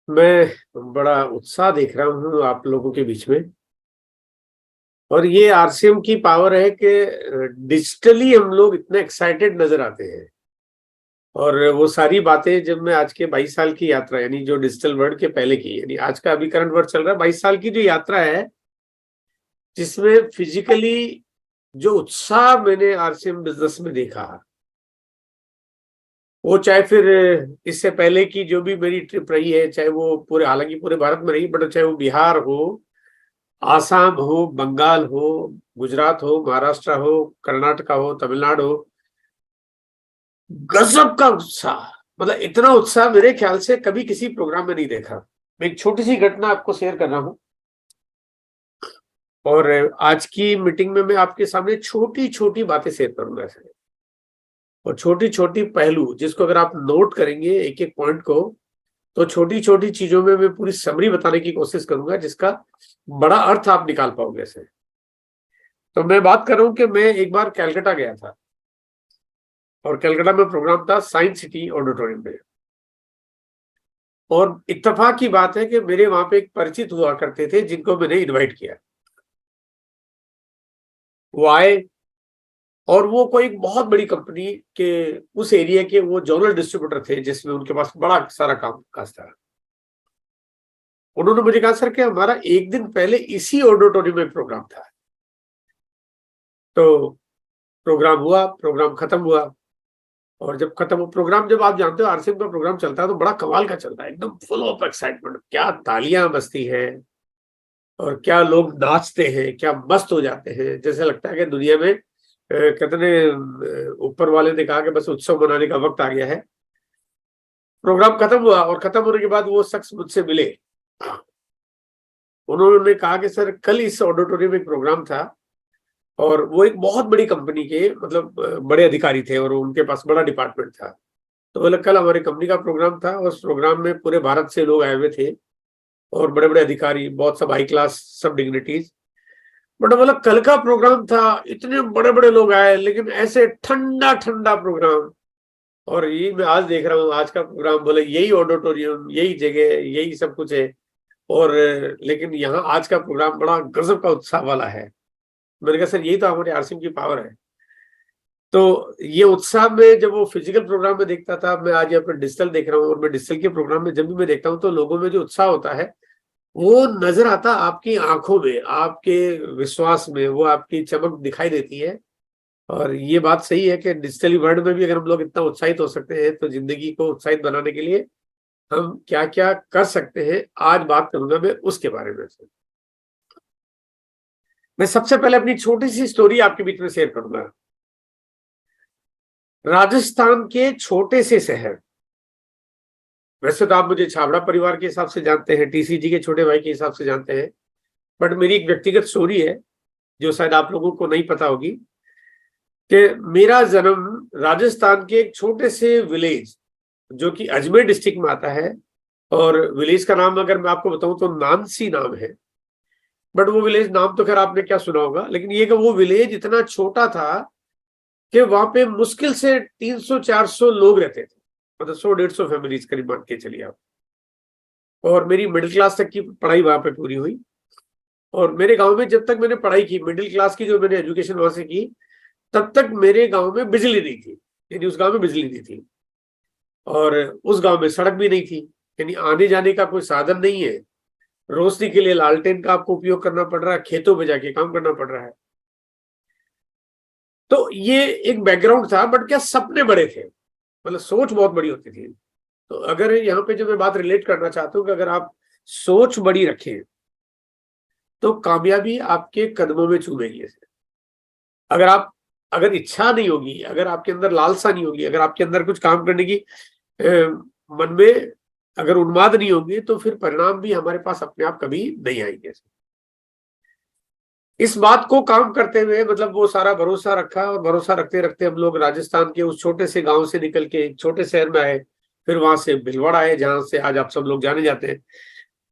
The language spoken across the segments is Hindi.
मैं बड़ा उत्साह देख रहा हूँ आप लोगों के बीच में। और ये आरसीएम की पावर है कि डिजिटली हम लोग इतने एक्साइटेड नजर आते हैं। और वो सारी बातें जब मैं आज के 22 साल की यात्रा, यानी जो डिजिटल वर्ल्ड के पहले की, यानी आज का अभी करंट वर्ड चल रहा है, 22 साल की जो यात्रा है, जिसमें फिजिकली जो उत्साह मैंने आरसीएम बिजनेस में देखा, वो चाहे फिर इससे पहले की जो भी मेरी ट्रिप रही है, चाहे वो पूरे, हालांकि पूरे भारत में रही, बट चाहे वो बिहार हो, आसाम हो, बंगाल हो, गुजरात हो, महाराष्ट्र हो, कर्नाटका हो, तमिलनाडु हो, गजब का उत्साह। मतलब इतना उत्साह मेरे ख्याल से कभी किसी प्रोग्राम में नहीं देखा। मैं एक छोटी सी घटना आपको शेयर कर रहा हूं। और आज की मीटिंग में मैं आपके सामने छोटी छोटी बातें शेयर करूंगा सर। और छोटी छोटी पहलू जिसको अगर आप नोट करेंगे एक एक पॉइंट को, तो छोटी छोटी चीजों में मैं पूरी समरी बताने की कोशिश करूंगा, जिसका बड़ा अर्थ आप निकाल पाओगे सर। तो मैं बात कर रहा हूं कि मैं एक बार कैलकाटा गया था, और कलकत्ता में प्रोग्राम था साइंस सिटी ऑडिटोरियम में। और इत्तेफाक की बात है कि मेरे वहां पे एक परिचित हुआ करते थे, जिनको मैंने इनवाइट किया। वो आए, और वो कोई एक बहुत बड़ी कंपनी के उस एरिया के वो जोनल डिस्ट्रीब्यूटर थे, जिसमें उनके पास बड़ा सारा काम काज था। उन्होंने मुझे कहा, सर कि हमारा एक दिन पहले इसी ऑडिटोरियम में प्रोग्राम था। तो प्रोग्राम हुआ, प्रोग्राम खत्म हुआ। और जब खत्म हो प्रोग्राम, जब आप जानते हो आरसीएम का प्रोग्राम चलता है तो बड़ा कमाल का चलता है, एकदम फुल ऑफ एक्साइटमेंट, क्या तालियां बजती हैं, और क्या लोग नाचते हैं, क्या मस्त हो जाते हैं। जैसे लगता है कि दुनिया में कितने ऊपर वाले ने कहा कि बस उत्सव मनाने का वक्त आ गया है। प्रोग्राम खत्म हुआ, और खत्म होने के बाद वो शख्स मुझसे मिले। उन्होंने कहा कि सर, कल इस ऑडिटोरियम में एक प्रोग्राम था, और वो एक बहुत बड़ी कंपनी के, मतलब बड़े अधिकारी थे, और उनके पास बड़ा डिपार्टमेंट था। तो बोले, कल हमारी कंपनी का प्रोग्राम था, और उस प्रोग्राम में पूरे भारत से लोग आए हुए थे, और बड़े बड़े अधिकारी, बहुत सब हाई क्लास, सब डिग्निटीज। बट बोला, कल का प्रोग्राम था, इतने बड़े बड़े लोग आए, लेकिन ऐसे ठंडा ठंडा प्रोग्राम। और ये मैं आज देख रहा हूँ, आज का प्रोग्राम, बोले यही ऑडिटोरियम, यही जगह, यही सब कुछ है। और लेकिन यहाँ आज का प्रोग्राम बड़ा गजब का उत्साह वाला है। मैंने कहा, सर यही तो हमारे आरसीएम की पावर है। तो ये उत्साह में जब वो फिजिकल प्रोग्राम में देखता था, मैं आज यहाँ पर डिजिटल देख रहा हूँ, और मैं डिजिटल के प्रोग्राम में जब भी मैं देखता हूँ, तो लोगों में जो उत्साह होता है, वो नजर आता आपकी आंखों में, आपके विश्वास में, वो आपकी चमक दिखाई देती है। और ये बात सही है कि डिजिटली वर्ल्ड में भी अगर हम लोग इतना उत्साहित हो सकते हैं, तो जिंदगी को उत्साहित बनाने के लिए हम क्या क्या कर सकते हैं, आज बात करूंगा मैं उसके बारे में। मैं सबसे पहले अपनी छोटी सी स्टोरी आपके बीच में शेयर करूंगा। राजस्थान के छोटे से शहर, वैसे तो आप मुझे छाबड़ा परिवार के हिसाब से जानते हैं, टीसीजी के छोटे भाई के हिसाब से जानते हैं, बट मेरी एक व्यक्तिगत स्टोरी है जो शायद आप लोगों को नहीं पता होगी, कि मेरा जन्म राजस्थान के एक छोटे से विलेज, जो कि अजमेर डिस्ट्रिक्ट में आता है। और विलेज का नाम अगर मैं आपको बताऊं तो नानसी नाम है। बट वो विलेज नाम तो खैर आपने क्या सुना होगा, लेकिन ये कि वो विलेज इतना छोटा था कि वहां पे मुश्किल से 300-400 लोग रहते थे, मतलब 100-150 फैमिलीज करीब मान के चलिए आप। और मेरी मिडिल क्लास तक की पढ़ाई वहां पे पूरी हुई। और मेरे गांव में जब तक मैंने पढ़ाई की, मिडिल क्लास की जो मैंने एजुकेशन वहां से की, तब तक मेरे गांव में बिजली नहीं थी, यानी उस गांव में बिजली नहीं थी। और उस गांव में सड़क भी नहीं थी, यानी आने जाने का कोई साधन नहीं है। रोशनी के लिए लालटेन का आपको उपयोग करना पड़ रहा है, खेतों में जाके काम करना पड़ रहा है। तो ये एक बैकग्राउंड था, बट क्या सपने बड़े थे, मतलब सोच बहुत बड़ी होती थी। तो अगर यहाँ पे जो मैं बात रिलेट करना चाहता हूँ कि अगर आप सोच बड़ी रखें, तो कामयाबी आपके कदमों में चूमेगी। अगर आप, अगर इच्छा नहीं होगी, अगर आपके अंदर लालसा नहीं होगी, अगर आपके अंदर कुछ काम करने की मन में अगर उन्माद नहीं होगी, तो फिर परिणाम भी हमारे पास अपने आप कभी नहीं आएंगे। इस बात को काम करते हुए, मतलब वो सारा भरोसा रखा, और भरोसा रखते रखते हम लोग राजस्थान के उस छोटे से गांव से निकल के एक छोटे शहर में आए। फिर वहां से भीलवाड़ा आए, जहां से आज आप सब लोग जाने जाते हैं।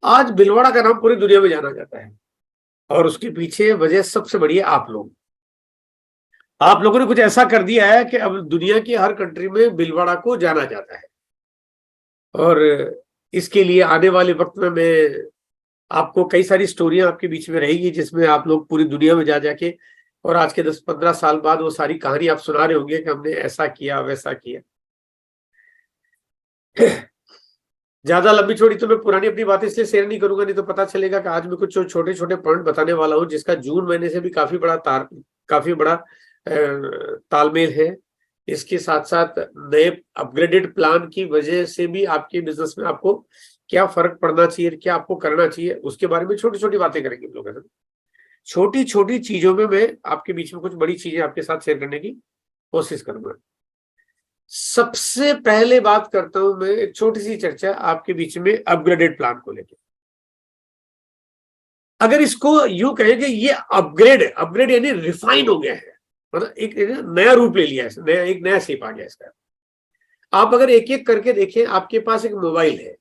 आज भीलवाड़ा का नाम पूरी दुनिया में जाना जाता है, और उसके पीछे वजह सबसे बड़ी है आप लोग। आप लोगों ने कुछ ऐसा कर दिया है कि अब दुनिया की हर कंट्री में भीलवाड़ा को जाना जाता है। और इसके लिए आने वाले वक्त में मैं आपको कई सारी स्टोरियां आपके बीच में रहेगी, जिसमें आप लोग पूरी दुनिया में जा जाके और आज के 10-15 साल बाद वो सारी कहानी आप सुना रहे होंगे कि हमने ऐसा किया वैसा किया। ज्यादा लंबी चौड़ी तो मैं पुरानी अपनी बातें इसलिए शेयर नहीं करूंगा, नहीं तो पता चलेगा कि आज मैं कुछ छोटे छोटे पॉइंट बताने वाला हूं जिसका जून महीने से भी काफी बड़ा तालमेल है। इसके साथ साथ नए अपग्रेडेड प्लान की वजह से भी आपके बिजनेस में आपको क्या फर्क पड़ना चाहिए, क्या आपको करना चाहिए, उसके बारे में छोटी छोटी बातें करेंगे हम लोग। छोटी छोटी चीजों में मैं आपके बीच में कुछ बड़ी चीजें आपके साथ शेयर करने की कोशिश करूंगा। सबसे पहले बात करता हूं मैं एक छोटी सी चर्चा आपके बीच में अपग्रेडेड प्लान को लेकर। अगर इसको यूं कहेंगे, ये अपग्रेड यानी रिफाइन हो गया है, मतलब एक नया रूप ले लिया है, एक नया शेप आ गया इसका। आप अगर एक एक करके देखें, आपके पास एक मोबाइल है,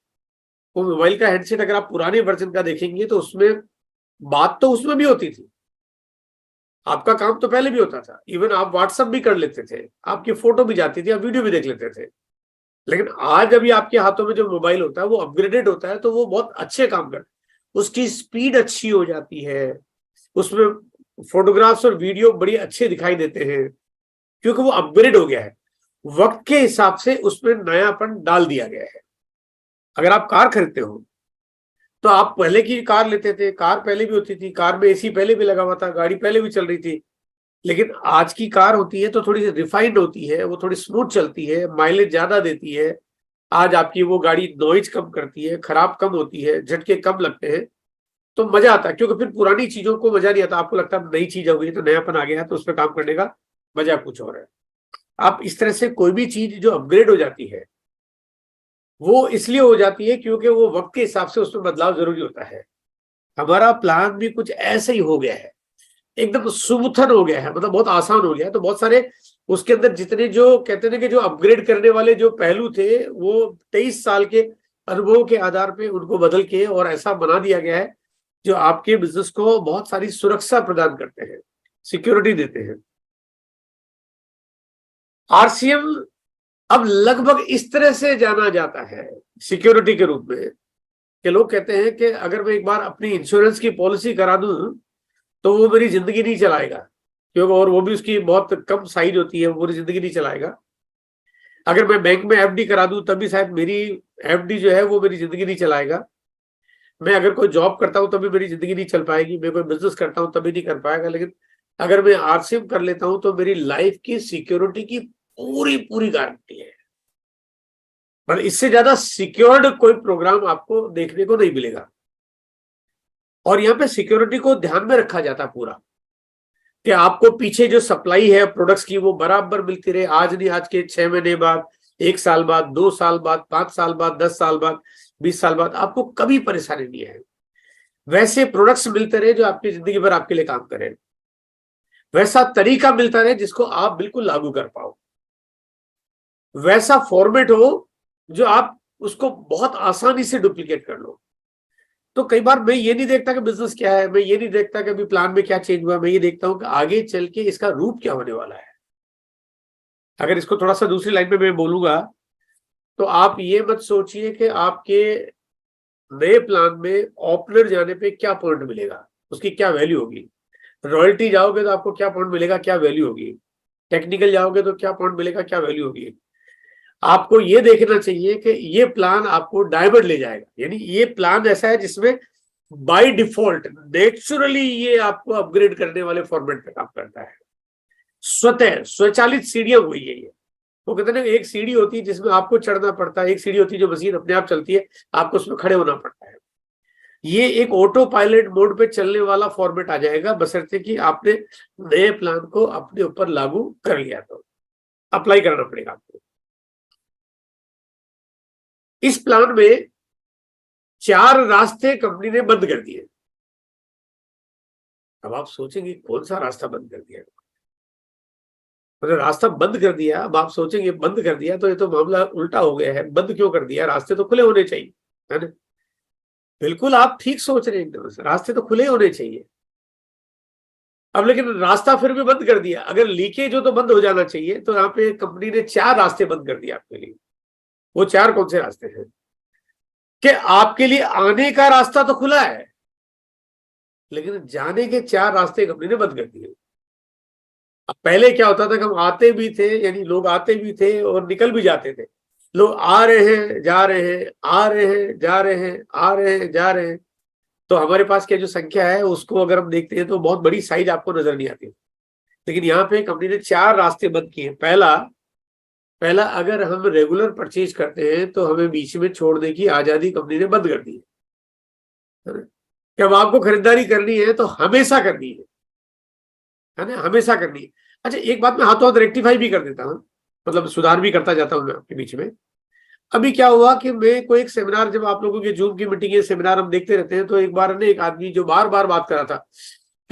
वो मोबाइल का हेडसेट अगर आप पुराने वर्जन का देखेंगे तो उसमें बात तो उसमें भी होती थी, आपका काम तो पहले भी होता था, इवन आप व्हाट्सएप भी कर लेते थे, आपकी फोटो भी जाती थी, आप वीडियो भी देख लेते थे। लेकिन आज अभी आपके हाथों में जो मोबाइल होता है वो अपग्रेडेड होता है, तो वो बहुत अच्छे काम करता है, उसकी स्पीड अच्छी हो जाती है, उसमें फोटोग्राफ्स और वीडियो बड़ी अच्छे दिखाई देते हैं, क्योंकि वो अपग्रेड हो गया है, वक्त के हिसाब से उसमें नयापन डाल दिया गया है। अगर आप कार खरीदते हो तो आप पहले की कार लेते थे, कार पहले भी होती थी, कार में एसी पहले भी लगा हुआ था, गाड़ी पहले भी चल रही थी, लेकिन आज की कार होती है तो थोड़ी रिफाइंड होती है, वो थोड़ी स्मूथ चलती है, माइलेज ज्यादा देती है। आज आपकी वो गाड़ी नॉइज कम करती है, खराब कम होती है, झटके कम लगते हैं, तो मजा आता है, क्योंकि फिर पुरानी चीजों को मजा नहीं आता, आपको लगता है नई चीज हो गई तो नयापन आ गया, तो उस पर काम करने का मजा कुछ और है। आप इस तरह से कोई भी चीज जो अपग्रेड हो जाती है वो इसलिए हो जाती है क्योंकि वो वक्त के हिसाब से उसमें बदलाव जरूरी होता है। हमारा प्लान भी कुछ ऐसे ही हो गया है, एकदम सुबुथन हो गया है, मतलब बहुत आसान हो गया है, तो बहुत सारे उसके अंदर जितने जो कहते हैं कि जो अपग्रेड करने वाले जो पहलू थे वो 23 साल के अनुभव के आधार पे उनको बदल के और ऐसा बना दिया गया है जो आपके बिजनेस को बहुत सारी सुरक्षा प्रदान करते हैं, सिक्योरिटी देते हैं। आरसीएम अब लगभग इस तरह से जाना जाता है सिक्योरिटी के रूप में कि लोग कहते हैं कि अगर मैं एक बार अपनी इंश्योरेंस की पॉलिसी करा दूं तो वो मेरी जिंदगी नहीं चलाएगा, क्योंकि और वो भी उसकी बहुत कम साइज होती है, वो पूरी जिंदगी नहीं चलाएगा। अगर मैं बैंक में एफडी करा दूं तब भी शायद मेरी एफडी जो है वो मेरी जिंदगी नहीं चलाएगा। मैं अगर कोई जॉब करता हूं तभी मेरी जिंदगी नहीं चल पाएगी, मैं कोई बिजनेस करता हूं तभी नहीं कर पाएगा। लेकिन अगर मैं आरसीएम कर लेता हूं तो मेरी लाइफ की सिक्योरिटी की पूरी पूरी गारंटी है, पर इससे ज्यादा सिक्योर्ड कोई प्रोग्राम आपको देखने को नहीं मिलेगा। और यहाँ पे सिक्योरिटी को ध्यान में रखा जाता है पूरा, कि आपको पीछे जो सप्लाई है प्रोडक्ट्स की वो बराबर मिलती रहे, आज नहीं, आज के 6 महीने बाद, 1 साल बाद, 2 साल बाद, 5 साल बाद, 10 साल बाद, 20 साल बाद, आपको कभी परेशानी नहीं है। वैसे प्रोडक्ट्स मिलते रहे जो आपकी जिंदगी भर आपके लिए काम करें, वैसा तरीका मिलता रहे जिसको आप बिल्कुल लागू कर पाओ, वैसा फॉर्मेट हो जो आप उसको बहुत आसानी से डुप्लीकेट कर लो। तो कई बार मैं ये नहीं देखता कि बिजनेस क्या है, मैं ये नहीं देखता कि अभी प्लान में क्या चेंज हुआ, मैं ये देखता हूं कि आगे चल के इसका रूप क्या होने वाला है। अगर इसको थोड़ा सा दूसरी लाइन में मैं बोलूंगा तो आप ये मत सोचिए कि आपके नए प्लान में ओपनर जाने पे क्या पॉइंट मिलेगा, उसकी क्या वैल्यू होगी, रॉयल्टी जाओगे तो आपको क्या पॉइंट मिलेगा, क्या वैल्यू होगी, टेक्निकल जाओगे तो क्या पॉइंट मिलेगा, क्या वैल्यू होगी। आपको ये देखना चाहिए कि ये प्लान आपको डायमंड ले जाएगा, यानी ये प्लान ऐसा है जिसमें बाय डिफॉल्ट नेचुरली ये आपको अपग्रेड करने वाले फॉर्मेट पे काम करता है, स्वतः स्वचालित सीढ़ियां हुई है ये। वो कहते हैं ना, एक सीढ़ी होती है जिसमें आपको चढ़ना पड़ता है, एक सीढ़ी होती है जो मशीन अपने आप चलती है, आपको उसमें खड़े होना पड़ता है। ये एक ऑटो पायलट मोड पे चलने वाला फॉर्मेट आ जाएगा, बशर्ते कि आपने नए प्लान को अपने ऊपर लागू कर लिया, तो अप्लाई करना पड़ेगा आपको। इस प्लान में 4 रास्ते कंपनी ने बंद कर दिए। अब आप सोचेंगे कौन सा रास्ता बंद कर दिया, मतलब रास्ता बंद कर दिया। अब आप सोचेंगे बंद कर दिया तो ये तो मामला उल्टा हो गया है, बंद क्यों कर दिया, रास्ते तो खुले होने चाहिए, है ना। बिल्कुल आप ठीक सोच रहे हैं, एकदम से रास्ते तो खुले होने चाहिए। अब लेकिन रास्ता फिर भी बंद कर दिया, अगर लीकेज हो तो बंद हो जाना चाहिए, तो यहाँ पे कंपनी ने 4 रास्ते बंद कर दिए आपके लिए। वो 4 कौन से रास्ते हैं? कि आपके लिए आने का रास्ता तो खुला है, लेकिन जाने के 4 रास्ते कंपनी ने बंद कर दिए। अब पहले क्या होता था कि हम आते भी थे, यानी लोग आते भी थे और निकल भी जाते थे। लोग आ रहे हैं जा रहे हैं, आ रहे हैं जा रहे हैं, आ रहे हैं जा रहे हैं। तो हमारे पास क्या जो संख्या है उसको अगर हम देखते हैं तो बहुत बड़ी साइज आपको नजर नहीं आती। लेकिन यहाँ पे कंपनी ने 4 रास्ते बंद किए। पहला पहला अगर हम रेगुलर परचेज करते हैं तो हमें बीच में छोड़ने की आजादी कंपनी ने बंद कर दी है ना। कि अब आपको खरीदारी करनी है तो हमेशा करनी है ना, हमेशा करनी है। अच्छा, एक बात मैं हाथों हाथ रेक्टिफाई भी कर देता हूँ, मतलब सुधार भी करता जाता हूँ मैं आपके बीच में। अभी क्या हुआ कि मैं कोई एक सेमिनार, जब आप लोगों के जूम की मीटिंग है, सेमिनार हम देखते रहते हैं, तो एक बार ने एक आदमी जो बार बार बात कर रहा था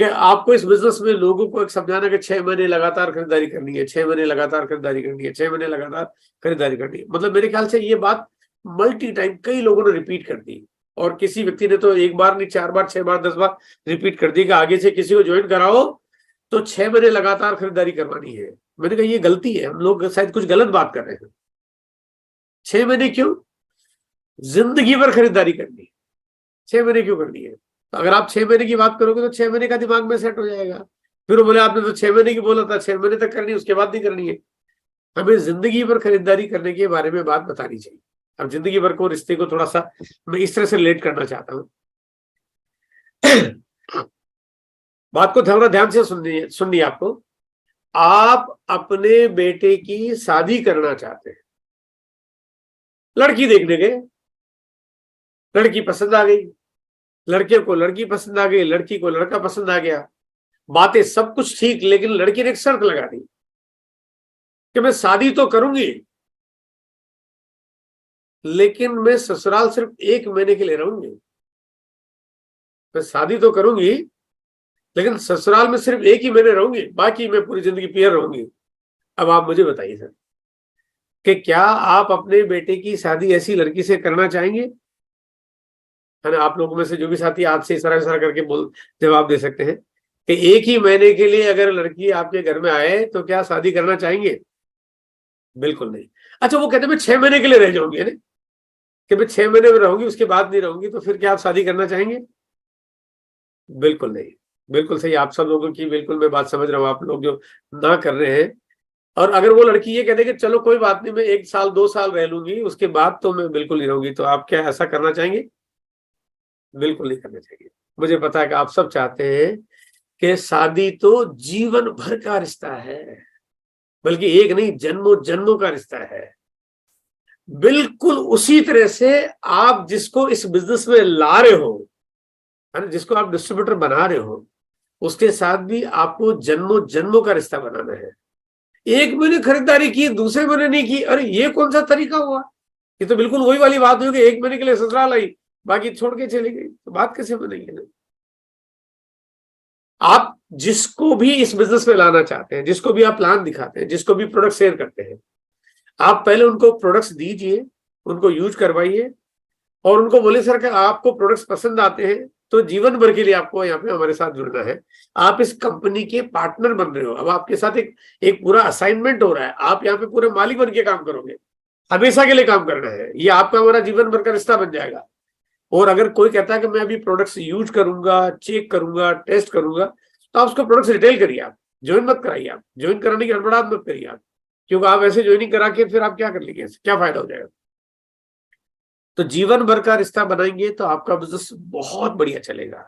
कि आपको इस बिजनेस में लोगों को एक समझाना कि 6 महीने लगातार खरीदारी करनी है, 6 महीने लगातार खरीदारी करनी है, 6 महीने लगातार खरीदारी करनी है। मतलब मेरे ख्याल से ये बात मल्टी टाइम कई लोगों ने रिपीट कर दी, और किसी व्यक्ति ने तो एक बार नहीं 4 बार 6 बार 10 बार रिपीट कर दी कि आगे से किसी को ज्वाइन कराओ तो 6 महीने लगातार खरीदारी करवानी है। मैंने कहा ये गलती है, हम लोग शायद कुछ गलत बात कर रहे हैं। 6 महीने क्यों, जिंदगी भर खरीदारी करनी है, 6 महीने क्यों करनी है? तो अगर आप 6 महीने की बात करोगे तो 6 महीने का दिमाग में सेट हो जाएगा। फिर वो बोले आपने तो 6 महीने की बोला था, 6 महीने तक करनी है, उसके बाद नहीं करनी है। हमें जिंदगी भर खरीदारी करने के बारे में बात बतानी चाहिए। अब जिंदगी भर को रिश्ते को थोड़ा सा मैं इस तरह से रिलेट करना चाहता हूँ। बात को थोड़ा ध्यान से सुननी आपको। आप अपने बेटे की शादी करना चाहते हैं, लड़की देखने गए, लड़की पसंद आ गई, लड़के को लड़की पसंद आ गई, लड़की को लड़का पसंद आ गया, बातें सब कुछ ठीक, लेकिन लड़की ने एक शर्त लगा दी कि मैं शादी तो करूंगी, लेकिन मैं ससुराल सिर्फ 1 महीने के लिए रहूंगी। मैं शादी तो करूंगी लेकिन ससुराल में सिर्फ 1 ही महीने रहूंगी, बाकी मैं पूरी जिंदगी पियर रहूंगी। अब आप मुझे बताइए सर कि क्या आप अपने बेटे की शादी ऐसी लड़की से करना चाहेंगे? है ना, आप लोगों में से जो भी साथी हाथ से इशारा इशारा करके बोल जवाब दे सकते हैं कि 1 ही महीने के लिए अगर लड़की आपके घर में आए तो क्या शादी करना चाहेंगे? बिल्कुल नहीं। अच्छा, वो कहते हैं मैं 6 महीने के लिए रह जाऊंगी, है ना, कि मैं 6 महीने में रहूंगी उसके बाद नहीं रहूंगी, तो फिर क्या आप शादी करना चाहेंगे? बिल्कुल नहीं। बिल्कुल सही, आप सब लोगों की बिल्कुल मैं बात समझ रहा हूँ, आप लोग जो ना कर रहे हैं। और अगर वो लड़की ये कहते कि चलो कोई बात नहीं, मैं 1 साल 2 साल रह लूंगी, उसके बाद तो मैं बिल्कुल नहीं रहूंगी, तो आप क्या ऐसा करना चाहेंगे? बिल्कुल नहीं करना चाहिए। मुझे पता है कि आप सब चाहते हैं कि शादी तो जीवन भर का रिश्ता है, बल्कि एक नहीं, जन्मों जन्मों का रिश्ता है। बिल्कुल उसी तरह से आप जिसको इस बिजनेस में ला रहे हो, है ना, जिसको आप डिस्ट्रीब्यूटर बना रहे हो, उसके साथ भी आपको जन्मों जन्मों का रिश्ता बनाना है। 1 महीने खरीदारी की, दूसरे महीने नहीं की, अरे ये कौन सा तरीका हुआ? ये तो बिल्कुल वही वाली बात हुई कि 1 महीने के लिए ससुराल आई, बाकी छोड़ के चली गई, तो बात कैसे बनेगी ना? आप जिसको भी इस बिजनेस में लाना चाहते हैं, जिसको भी आप प्लान दिखाते हैं, जिसको भी प्रोडक्ट शेयर करते हैं, आप पहले उनको प्रोडक्ट्स दीजिए, उनको यूज करवाइए, और उनको बोले सर कि आपको प्रोडक्ट्स पसंद आते हैं तो जीवन भर के लिए आपको यहाँ पे हमारे साथ जुड़ना है। आप इस कंपनी के पार्टनर बन रहे हो, अब आपके साथ एक पूरा असाइनमेंट हो रहा है, आप यहाँ पे पूरे मालिक बन के काम करोगे, हमेशा के लिए काम करना है, ये आपका हमारा जीवन भर का रिश्ता बन जाएगा। और अगर कोई कहता है कि मैं अभी प्रोडक्ट्स यूज करूंगा, चेक करूंगा, टेस्ट करूंगा, तो आप उसको प्रोडक्ट्स रिटेल करिए, आप ज्वाइन मत कराइए, आप ज्वाइन कराने की हड़बड़ाहट मत करिए आप, क्योंकि आप ऐसे ज्वाइनिंग करा के फिर आप क्या कर लेंगे, क्या फायदा हो जाएगा? तो जीवन भर का रिश्ता बनाएंगे तो आपका बिजनेस बहुत बढ़िया चलेगा।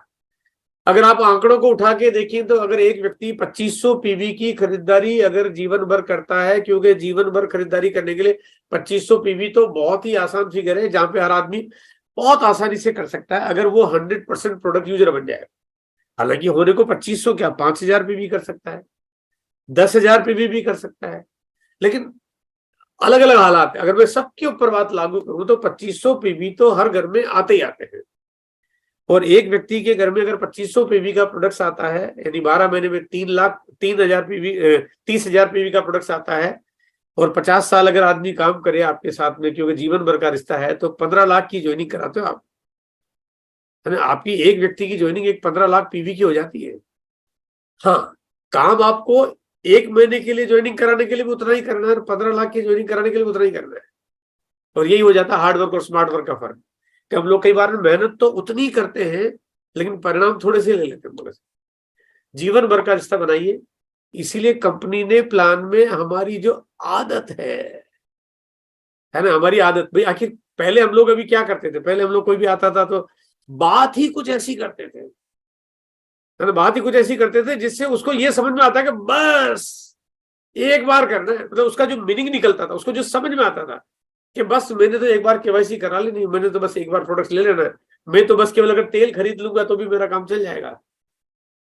अगर आप आंकड़ों को उठा के देखें तो अगर एक व्यक्ति 2500 पीवी की खरीदारी अगर जीवन भर करता है, क्योंकि जीवन भर खरीदारी करने के लिए 2500 पीवी तो बहुत ही आसान फिगर है, जहां पे हर आदमी बहुत आसानी से कर सकता है अगर वो 100% प्रोडक्ट यूजर बन जाए। हालांकि होने को 2500 क्या 5000 पीवी कर सकता है, 10,000 पीवी भी कर सकता है, लेकिन अलग अलग हालात है। अगर मैं सबके ऊपर बात लागू करूं तो 2500 पीवी तो हर घर में आते ही आते हैं, और एक व्यक्ति के घर में अगर 2500 पीवी का प्रोडक्ट्स आता है, यानी 12 महीने में 3,03,000 पीवी 30,000 पीवी का प्रोडक्ट्स आता है, और 50 साल अगर आदमी काम करे आपके साथ में, क्योंकि जीवन भर का रिश्ता है, तो 15 लाख की ज्वाइनिंग कराते हो आप, है ना। आपकी एक व्यक्ति की ज्वाइनिंग एक 15 लाख पीवी की हो जाती है। हाँ, काम आपको 1 महीने के लिए ज्वाइनिंग कराने के लिए भी उतना ही करना है, और 15 लाख की ज्वाइनिंग कराने के लिए भी उतना ही करना है। और यही हो जाता है हार्ड वर्क और स्मार्ट वर्क का फर्क, कि हम लोग कई बार मेहनत तो उतनी करते हैं लेकिन परिणाम थोड़े से ले लेते हैं थोड़े से। जीवन भर का रिश्ता बनाइए। इसीलिए कंपनी ने प्लान में हमारी जो आदत है ना, हमारी आदत भाई, आखिर पहले हम लोग अभी क्या करते थे, पहले हम लोग कोई भी आता था तो बात ही कुछ ऐसी करते थे, है ना, बात ही कुछ ऐसी करते थे जिससे उसको ये समझ में आता है कि बस एक बार करना है। मतलब उसका जो मीनिंग निकलता था, उसको जो समझ में आता था कि बस मैंने तो एक बार केवाईसी करा लेनी, मैंने तो बस एक बार प्रोडक्ट ले लेना है, मैं तो बस केवल अगर तेल खरीद लूंगा तो भी मेरा काम चल जाएगा।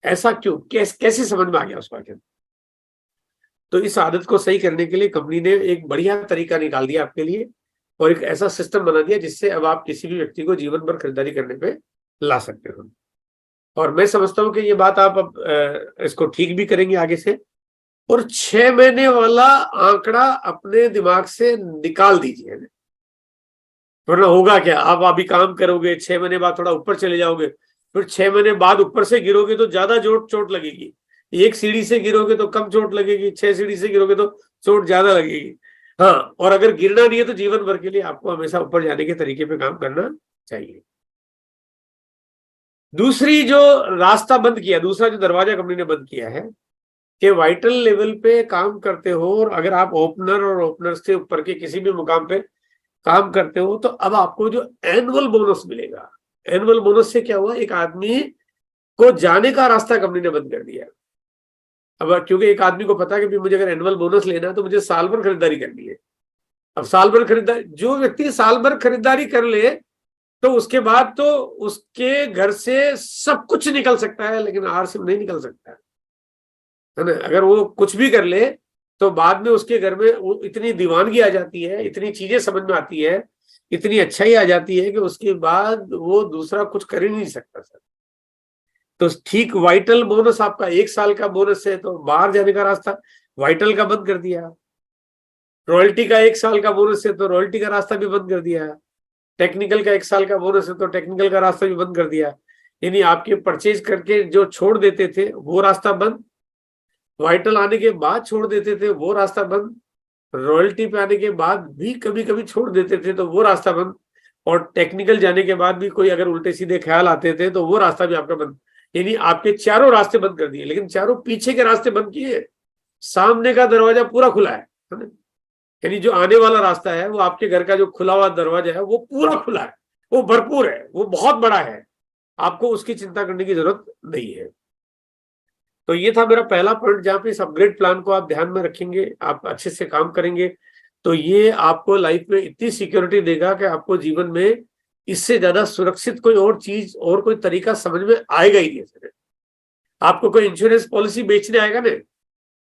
ऐसा क्यों, कैसे समझ में आ गया उसका क्या? तो इस आदत को सही करने के लिए कंपनी ने एक बढ़िया तरीका निकाल दिया आपके लिए और एक ऐसा सिस्टम बना दिया जिससे अब आप किसी भी व्यक्ति को जीवन भर खरीदारी करने पे ला सकते हो। और मैं समझता हूं कि ये बात आप अब इसको ठीक भी करेंगे आगे से। और 6 महीने वाला आंकड़ा अपने दिमाग से निकाल दीजिए, वरना होगा क्या, आप अभी काम करोगे, 6 महीने बाद थोड़ा ऊपर चले जाओगे, फिर 6 महीने बाद ऊपर से गिरोगे तो ज्यादा चोट लगेगी, एक सीढ़ी से गिरोगे तो कम चोट लगेगी, 6 सीढ़ी से गिरोगे तो चोट ज्यादा लगेगी। हाँ, और अगर गिरना नहीं है तो जीवन भर के लिए आपको हमेशा ऊपर जाने के तरीके पे काम करना चाहिए। दूसरी जो रास्ता बंद किया, दूसरा जो दरवाजा कंपनी ने बंद किया है कि वाइटल लेवल पे काम करते हो और अगर आप ओपनर और ओपनर से ऊपर के किसी भी मुकाम पे काम करते हो तो अब आपको जो एनुअल बोनस मिलेगा। एनुअल बोनस से क्या हुआ, एक आदमी को जाने का रास्ता कंपनी ने बंद कर दिया। अब क्योंकि एक आदमी को पता है कि मुझे अगर एनुअल बोनस लेना है तो मुझे साल भर खरीदारी करनी है। अब साल भर खरीदारी, जो व्यक्ति साल भर खरीदारी कर ले तो उसके बाद तो उसके घर से सब कुछ निकल सकता है लेकिन आरसीएम नहीं निकल सकता है ना। अगर वो कुछ भी कर ले तो बाद में उसके घर में वो इतनी दीवानगी आ जाती है, इतनी चीजें समझ में आती है, इतनी अच्छाई आ जाती है कि उसके बाद वो दूसरा कुछ कर ही नहीं सकता सर। तो ठीक वाइटल बोनस आपका 1 साल का बोनस है तो बाहर जाने का रास्ता वाइटल का बंद कर दिया। रॉयल्टी का 1 साल का बोनस है तो रॉयल्टी का रास्ता भी बंद कर दिया। टेक्निकल का 1 साल का बोनस है तो टेक्निकल का रास्ता भी बंद कर दिया। यानी आपके परचेज करके जो छोड़ देते थे वो रास्ता बंद, वाइटल आने के बाद छोड़ देते थे वो रास्ता बंद, रॉयल्टी पे आने के बाद भी कभी कभी छोड़ देते थे तो वो रास्ता बंद, और टेक्निकल जाने के बाद भी कोई अगर उल्टे सीधे ख्याल आते थे तो वो रास्ता भी आपका बंद। यानी आपके चारों रास्ते बंद कर दिए, लेकिन चारों पीछे के रास्ते बंद किए, सामने का दरवाजा पूरा खुला है ना। यानी जो आने वाला रास्ता है वो आपके घर का जो खुला हुआ दरवाजा है वो पूरा खुला है, वो भरपूर है, वो बहुत बड़ा है, आपको उसकी चिंता करने की जरूरत नहीं है। तो ये था मेरा पहला पॉइंट, जहां पे इस अपग्रेड प्लान को आप ध्यान में रखेंगे, आप अच्छे से काम करेंगे तो ये आपको लाइफ में इतनी सिक्योरिटी देगा कि आपको जीवन में इससे ज्यादा सुरक्षित कोई और चीज और कोई तरीका समझ में आएगा ही नहीं। आपको कोई इंश्योरेंस पॉलिसी बेचने आएगा ना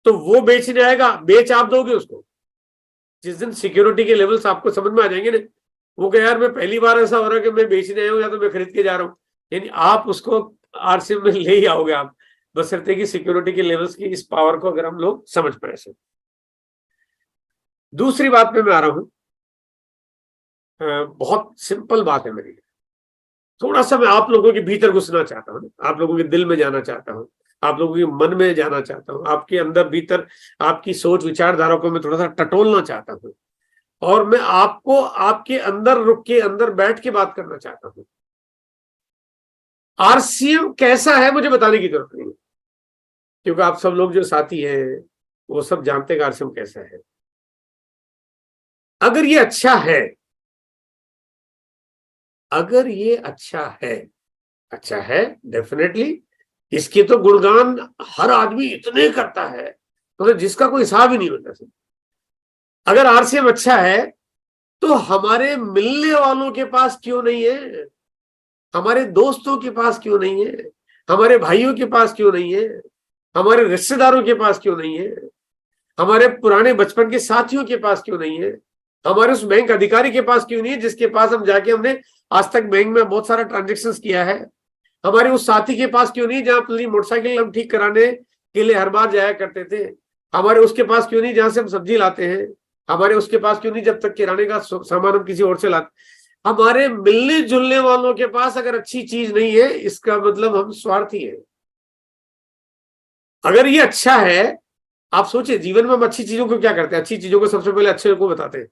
तो वो बेचने आएगा, बेच आप दोगे उसको। जिस दिन सिक्योरिटी के लेवल्स आपको समझ में आ जाएंगे ना, वो कहे यार मैं पहली बार ऐसा हो रहा है कि मैं बेचने आया हूँ या तो मैं खरीद के जा रहा हूँ, यानी आप उसको आरसीएम में ले ही आओगे आप, बशर्ते कि सिक्योरिटी के लेवल्स की इस पावर को अगर हम लोग समझ पाए से। दूसरी बात पे मैं आ रहा हूं, बहुत सिंपल बात है मेरी, थोड़ा सा मैं आप लोगों के भीतर घुसना चाहता हूँ, आप लोगों के दिल में जाना चाहता हूँ, आप लोगों के मन में जाना चाहता हूँ, आपके अंदर भीतर आपकी सोच विचारधारा को मैं थोड़ा सा टटोलना चाहता हूँ और मैं आपको आपके अंदर रुक के अंदर बैठ के बात करना चाहता हूँ। आरसीएम कैसा है मुझे बताने की जरूरत नहीं है, क्योंकि आप सब लोग जो साथी हैं वो सब जानते हैं आरसीएम कैसा है। अगर ये अच्छा है, अगर ये अच्छा है डेफिनेटली, इसके तो गुणगान हर आदमी इतने करता है मतलब जिसका कोई हिसाब ही नहीं होता। अगर आरसीएम अच्छा है तो हमारे मिलने वालों के पास क्यों नहीं है, हमारे दोस्तों के पास क्यों नहीं है, हमारे भाइयों के पास क्यों नहीं है, हमारे रिश्तेदारों के पास क्यों नहीं है, हमारे पुराने बचपन के साथियों के पास क्यों नहीं है, हमारे उस बैंक अधिकारी के पास क्यों नहीं है जिसके पास हम जाके हमने आज तक बैंक में बहुत सारा ट्रांजेक्शन किया है, हमारे उस साथी के पास क्यों नहीं जहां अपनी मोटरसाइकिल हम ठीक कराने के लिए हर बार जाया करते थे, हमारे उसके पास क्यों नहीं जहां से हम सब्जी लाते हैं, हमारे उसके पास क्यों नहीं जब तक किराने का सामान हम किसी और से लाते। हमारे मिलने जुलने वालों के पास अगर अच्छी चीज नहीं है इसका मतलब हम स्वार्थी हैं। अगर ये अच्छा है, आप सोचिए जीवन में हम अच्छी चीजों को क्या करते हैं, अच्छी चीजों को सबसे पहले अच्छे को बताते हैं,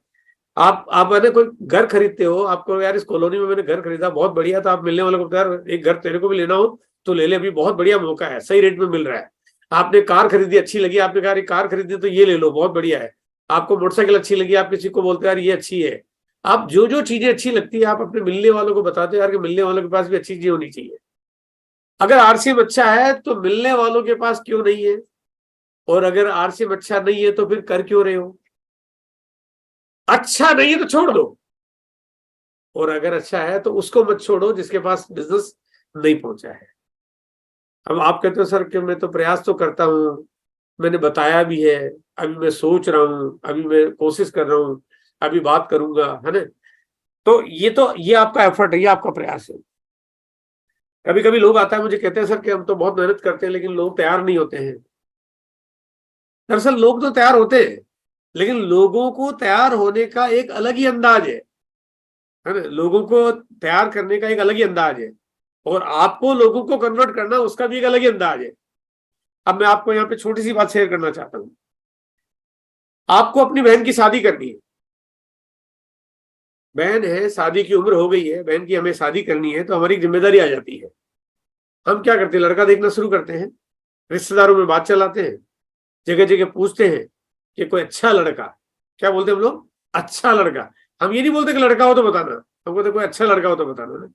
आप मैंने कोई घर खरीदते हो, आपको यार इस कॉलोनी में मैंने घर खरीदा बहुत बढ़िया, तो आप मिलने वालों को यार एक घर तेरे को भी लेना हो तो ले ले, अभी बहुत बढ़िया मौका है, सही रेट में मिल रहा है। आपने कार खरीदी, अच्छी लगी, आपने कहा कार खरीदी तो ये ले लो बहुत बढ़िया है। आपको मोटरसाइकिल अच्छी लगी, आप किसी को बोलते यार ये अच्छी है। आप जो जो चीजें अच्छी लगती है आप अपने मिलने वालों को बताते हो यार कि मिलने वालों के पास भी अच्छी चीजें होनी चाहिए। अगर आरसीएम अच्छा है तो मिलने वालों के पास क्यों नहीं है, और अगर आरसीएम अच्छा नहीं है तो फिर कर क्यों रहे हो। अच्छा नहीं है तो छोड़ दो, और अगर अच्छा है तो उसको मत छोड़ो जिसके पास बिजनेस नहीं पहुंचा है। अब आप कहते हो सर कि मैं तो प्रयास तो करता हूं, मैंने बताया भी है, अभी मैं सोच रहा हूं, अभी मैं कोशिश कर रहा हूं, अभी बात करूंगा, है ना। तो ये आपका एफर्ट है, ये आपका प्रयास है। कभी कभी लोग आता है मुझे कहते हैं सर कि हम तो बहुत मेहनत करते हैं लेकिन लोग तैयार नहीं होते हैं। दरअसल लोग तो तैयार होते हैं, लेकिन लोगों को तैयार होने का एक अलग ही अंदाज है ना। लोगों को तैयार करने का एक अलग ही अंदाज है, और आपको लोगों को कन्वर्ट करना उसका भी एक अलग ही अंदाज है। अब मैं आपको यहाँ पे छोटी सी बात शेयर करना चाहता हूँ। आपको अपनी बहन की शादी करनी है, बहन है, शादी की उम्र हो गई है, बहन की हमें शादी करनी है, तो हमारी जिम्मेदारी आ जाती है। हम क्या करते हैं, लड़का देखना शुरू करते हैं, रिश्तेदारों में बात चलाते हैं, जगह जगह पूछते हैं कि कोई अच्छा लड़का, क्या बोलते हैं हम लोग, अच्छा लड़का। हम ये नहीं बोलते कि लड़का हो तो बताना, हम बोलते कोई अच्छा लड़का हो तो बताना ना।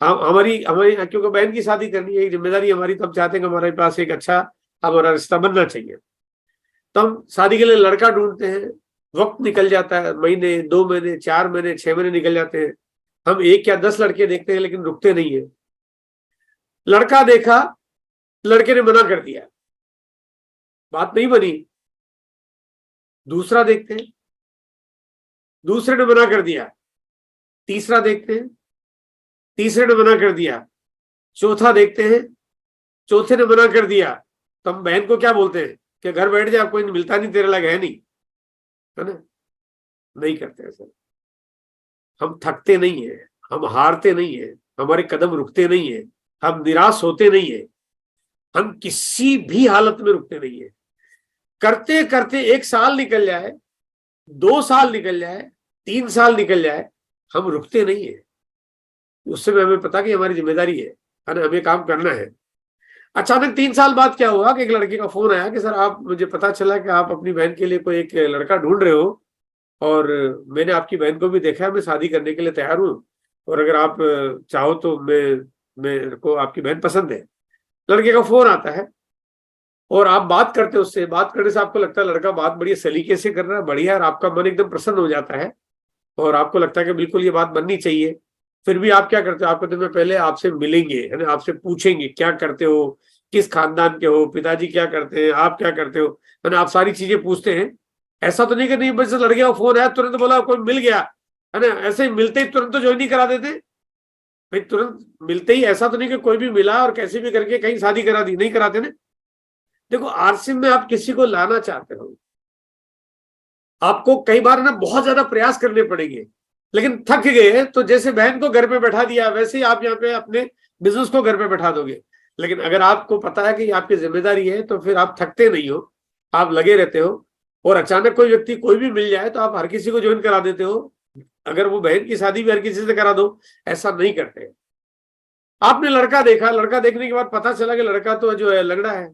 हम हमारी हमारी क्योंकि बहन की शादी करनी है, एक जिम्मेदारी हमारी, तो हम चाहते हैं कि हमारे पास एक अच्छा हमारा रिश्ता बनना चाहिए। तो हम शादी के लिए लड़का ढूंढते हैं, वक्त निकल जाता है, महीने, 2 महीने, 4 महीने, 6 महीने निकल जाते हैं। हम 1 या 10 लड़के देखते हैं लेकिन रुकते नहीं है। लड़का देखा, लड़के ने मना कर दिया, बात नहीं बनी। दूसरा देखते हैं, दूसरे ने मना कर दिया। तीसरा देखते हैं, तीसरे ने मना कर दिया। चौथा देखते हैं, चौथे ने मना कर दिया। तो हम बहन को क्या बोलते हैं कि घर बैठ जाए, कोई मिलता नहीं, तेरे लायक है नहीं, है ना। नहीं करते ऐसा। हम थकते नहीं है, हम हारते नहीं है, हमारे कदम रुकते नहीं है, हम निराश होते नहीं है, हम किसी भी हालत में रुकते नहीं है। करते करते 1 साल निकल जाए, 2 साल निकल जाए, 3 साल निकल जाए, हम रुकते नहीं है। उससे भी हमें पता कि हमारी जिम्मेदारी है ना, हमें काम करना है। अचानक 3 साल बाद क्या हुआ कि एक लड़के का फोन आया कि सर आप, मुझे पता चला कि आप अपनी बहन के लिए कोई एक लड़का ढूंढ रहे हो, और मैंने आपकी बहन को भी देखा है, मैं शादी करने के लिए तैयार हूँ, और अगर आप चाहो तो मेरे को आपकी बहन पसंद है। लड़के का फोन आता है और आप बात करते हो उससे, बात करने से आपको लगता है लड़का बात बड़ी सलीके से कर रहा है, बढ़िया, और आपका मन एकदम प्रसन्न हो जाता है, और आपको लगता है कि बिल्कुल ये बात बननी चाहिए। फिर भी आप क्या करते हो, आप कहते हो मैं पहले आपसे मिलेंगे, है ना, आपसे पूछेंगे क्या करते हो, किस खानदान के हो, पिताजी क्या करते हैं, आप क्या करते हो, है ना, आप सारी चीजें पूछते हैं। ऐसा तो नहीं कि नहीं बस लड़के का फोन आया तुरंत बोला कोई मिल गया, है ना, ऐसे ही मिलते ही तुरंत तो ज्वाइन नहीं करा देते भाई, तुरंत मिलते ही ऐसा तो नहीं कि कोई भी मिला और कैसे भी करके कहीं शादी करा दी, नहीं कराते ना। देखो आरसीएम में आप किसी को लाना चाहते हो, आपको कई बार ना बहुत ज्यादा प्रयास करने पड़ेंगे, लेकिन थक गए तो जैसे बहन को घर पे बैठा दिया वैसे ही आप यहाँ पे अपने बिजनेस को घर पे बैठा दोगे। लेकिन अगर आपको पता है कि आपकी जिम्मेदारी है तो फिर आप थकते नहीं हो, आप लगे रहते हो। और अचानक कोई व्यक्ति कोई भी मिल जाए तो आप हर किसी को ज्वाइन करा देते हो, अगर वो बहन की शादी भी हर किसी से करा दो, ऐसा नहीं करते। आपने लड़का देखा, लड़का देखने के बाद पता चला कि लड़का तो जो है लंगड़ा है,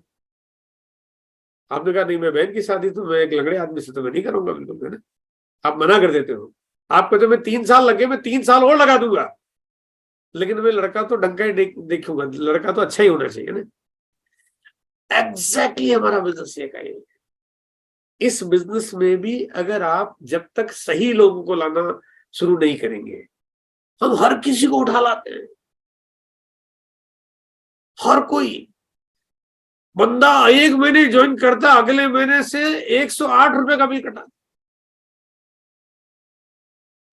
आपने कहा नहीं मैं बहन की शादी तो मैं एक लंगड़े आदमी से तो मैं नहीं करूंगा बिल्कुल, है ना। आप मना कर देते हो, आप कहते हो मैं 3 साल लगे, मैं 3 साल और लगा दूंगा, लेकिन मैं लड़का तो डंका ही देखूंगा, लड़का तो अच्छा ही होना चाहिए ना। एग्जैक्टली हमारा बिजनेस ये का है। इस बिजनेस में भी अगर आप जब तक सही लोगों को लाना शुरू नहीं करेंगे, हम हर किसी को उठा लाते हैं, हर कोई बंदा 1 महीने ज्वाइन करता, अगले महीने से 108 रुपए का बिल कटा।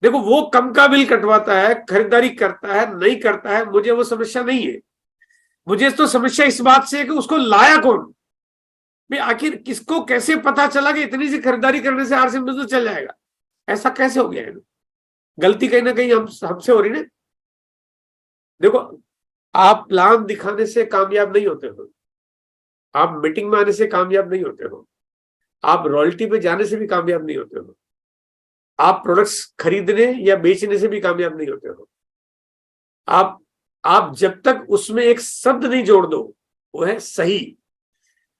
देखो वो कम का बिल कटवाता है, खरीदारी करता है, नहीं करता है, मुझे वो समस्या नहीं है। मुझे तो समस्या इस बात से है कि उसको लाया कौन, भाई आखिर किसको कैसे पता चला कि इतनी सी खरीदारी करने से आरसीएम बिजनेस चल जाएगा, ऐसा कैसे हो गया है। गलती कहीं ना कहीं हमसे हो रही ना। देखो आप प्लान दिखाने से कामयाब नहीं होते हो, आप मीटिंग में आने से कामयाब नहीं होते हो, आप रॉयल्टी पे जाने से भी कामयाब नहीं होते हो, आप प्रोडक्ट्स खरीदने या बेचने से भी कामयाब नहीं होते हो। आप जब तक उसमें एक शब्द नहीं जोड़ दो, वो है सही।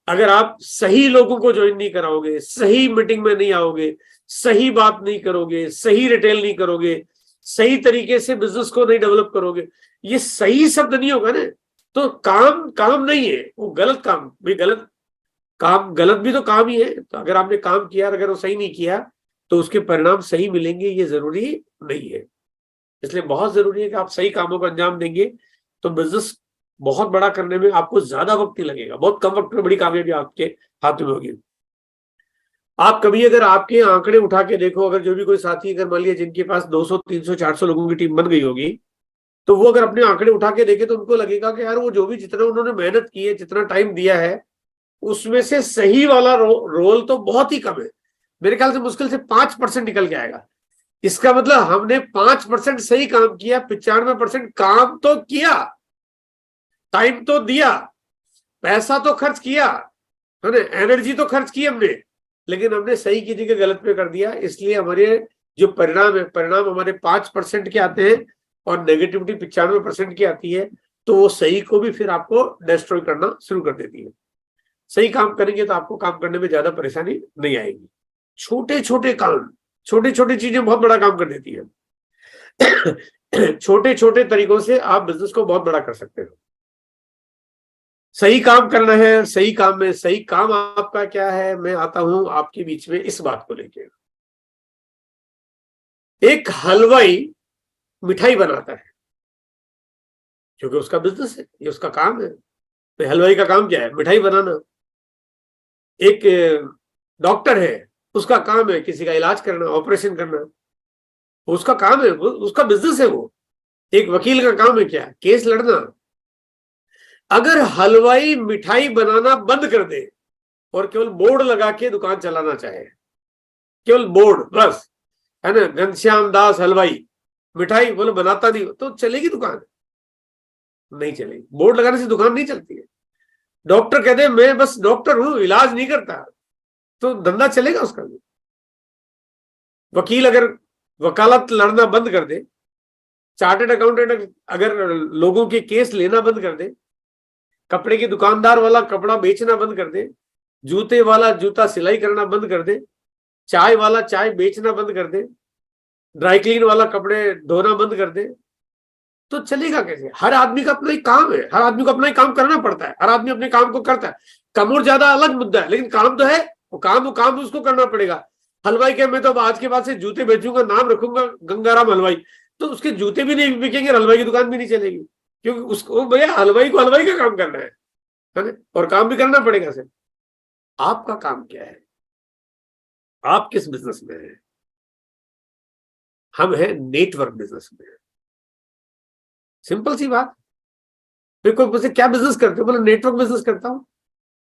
अगर आप सही लोगों को ज्वाइन नहीं कराओगे, सही मीटिंग में नहीं आओगे, सही बात नहीं करोगे, सही रिटेल नहीं करोगे, सही तरीके से बिजनेस को नहीं डेवलप करोगे, ये सही शब्द नहीं होगा ना, तो काम काम नहीं है, वो गलत काम भी। गलत काम, गलत भी तो काम ही है। तो अगर आपने काम किया, अगर वो सही नहीं किया, तो उसके परिणाम सही मिलेंगे ये जरूरी नहीं है। इसलिए बहुत जरूरी है कि आप सही कामों को अंजाम देंगे तो बिजनेस बहुत बड़ा करने में आपको ज्यादा वक्त नहीं लगेगा, बहुत कम वक्त में बड़ी कामयाबी आपके हाथ में होगी। आप कभी अगर आपके आंकड़े उठा के देखो, अगर जो भी कोई साथी अगर मान लिया जिनके पास 200 300 400 लोगों की टीम बन गई होगी, तो वो अगर अपने आंकड़े उठा के देखे तो उनको लगेगा कि यार वो जो भी जितना उन्होंने मेहनत की है, जितना टाइम दिया है, उसमें से सही वाला रोल तो बहुत ही कम है। मेरे ख्याल से मुश्किल से 5% निकल के आएगा। इसका मतलब हमने 5% सही काम किया, 95% काम तो किया, टाइम तो दिया, पैसा तो खर्च किया, है ना, एनर्जी तो खर्च की हमने, लेकिन हमने सही की जगह गलत पे कर दिया। इसलिए हमारे जो परिणाम है, परिणाम हमारे 5% के आते हैं और नेगेटिविटी 95% की आती है। तो वो सही को भी फिर आपको डिस्ट्रॉय करना शुरू कर देती है। सही काम करेंगे तो आपको काम करने में ज्यादा परेशानी नहीं आएगी। छोटे छोटे काम, छोटी छोटी चीजें बहुत बड़ा काम कर देती है। छोटे छोटे तरीकों से आप बिजनेस को बहुत बड़ा कर सकते हो। सही काम करना है, सही काम में सही काम आपका क्या है, मैं आता हूं आपके बीच में इस बात को लेकर। एक हलवाई मिठाई बनाता है क्योंकि उसका बिजनेस है, ये उसका काम है। तो हलवाई का काम क्या है? मिठाई बनाना। एक डॉक्टर है, उसका काम है किसी का इलाज करना, ऑपरेशन करना, उसका काम है, उसका बिजनेस है वो। एक वकील का काम है क्या? केस लड़ना। अगर हलवाई मिठाई बनाना बंद कर दे और केवल बोर्ड लगा के दुकान चलाना चाहे, केवल बोर्ड बस, है ना, घनश्याम दास हलवाई, मिठाई बोले बनाता नहीं, तो चलेगी दुकान? नहीं चलेगी। बोर्ड लगाने से दुकान नहीं चलती है। डॉक्टर कहते हैं मैं बस डॉक्टर हूं, इलाज नहीं करता, तो धंधा चलेगा उसका भी। वकील अगर वकालत लड़ना बंद कर दे, चार्टर्ड अकाउंटेंट अगर लोगों के केस लेना बंद कर दे, कपड़े की दुकानदार वाला कपड़ा बेचना बंद कर दे, जूते वाला जूता सिलाई करना बंद कर दे, चाय वाला चाय बेचना बंद कर दे, ड्राई क्लीन वाला कपड़े धोना बंद कर दे, तो चलेगा कैसे? हर आदमी का अपना ही काम है, हर आदमी को अपना ही काम करना पड़ता है, हर आदमी अपने काम को करता है। कम और ज्यादा अलग मुद्दा है, लेकिन काम तो है, वो काम उसको करना पड़ेगा। हलवाई के मैं तो आज के बाद से जूते बेचूंगा, नाम रखूंगा गंगाराम हलवाई, तो उसके जूते भी नहीं बिकेंगे, हलवाई की दुकान भी नहीं चलेगी, क्योंकि उसको भैया हलवाई को हलवाई का काम करना है ना, और काम भी करना पड़ेगा सर। आपका काम क्या है? आप किस बिजनेस में है? हम है नेटवर्क बिजनेस में। सिंपल सी बात। फिर कोई पूछे क्या बिजनेस करते हो, बोले नेटवर्क बिजनेस करता हूं,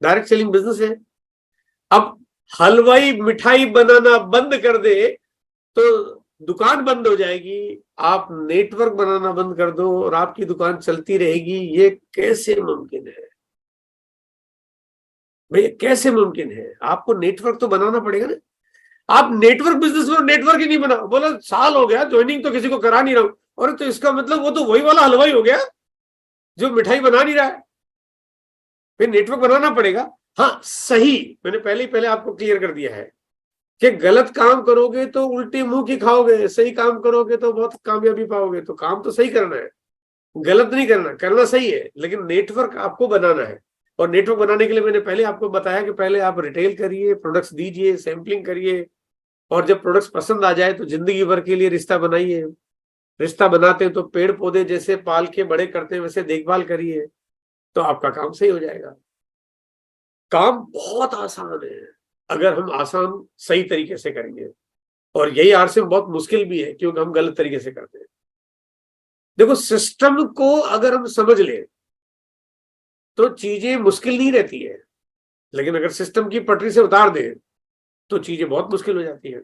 डायरेक्ट सेलिंग बिजनेस है। अब हलवाई मिठाई बनाना बंद कर दे तो दुकान बंद हो जाएगी, आप नेटवर्क बनाना बंद कर दो और आपकी दुकान चलती रहेगी। ये कैसे मुमकिन है भैया? कैसे मुमकिन है? आपको नेटवर्क तो बनाना पड़ेगा ना। आप नेटवर्क बिजनेस में नेटवर्क ही नहीं बना, बोला साल हो गया ज्वाइनिंग तो किसी को करा नहीं रहा हूं, और तो इसका मतलब वो तो वही वाला हलवाई हो गया जो मिठाई बना नहीं रहा है। फिर नेटवर्क बनाना पड़ेगा। हाँ सही, मैंने पहले आपको क्लियर कर दिया है कि गलत काम करोगे तो उल्टी मुंह की खाओगे, सही काम करोगे तो बहुत कामयाबी पाओगे। तो काम तो सही करना है, गलत नहीं करना, करना सही है, लेकिन नेटवर्क आपको बनाना है। और नेटवर्क बनाने के लिए मैंने पहले आपको बताया कि पहले आप रिटेल करिए, प्रोडक्ट्स दीजिए, सैंपलिंग करिए, और जब प्रोडक्ट्स पसंद आ जाए तो जिंदगी भर के लिए रिश्ता बनाइए। रिश्ता बनाते हैं तो पेड़ पौधे जैसे पाल के बड़े करते हैं वैसे देखभाल करिए, तो आपका काम सही हो जाएगा। काम बहुत आसान है अगर हम आसान सही तरीके से करेंगे, और यही आरसीएम बहुत मुश्किल भी है क्योंकि हम गलत तरीके से करते हैं। देखो, सिस्टम को अगर हम समझ लें तो चीजें मुश्किल नहीं रहती है, लेकिन अगर सिस्टम की पटरी से उतार दें तो चीजें बहुत मुश्किल हो जाती है।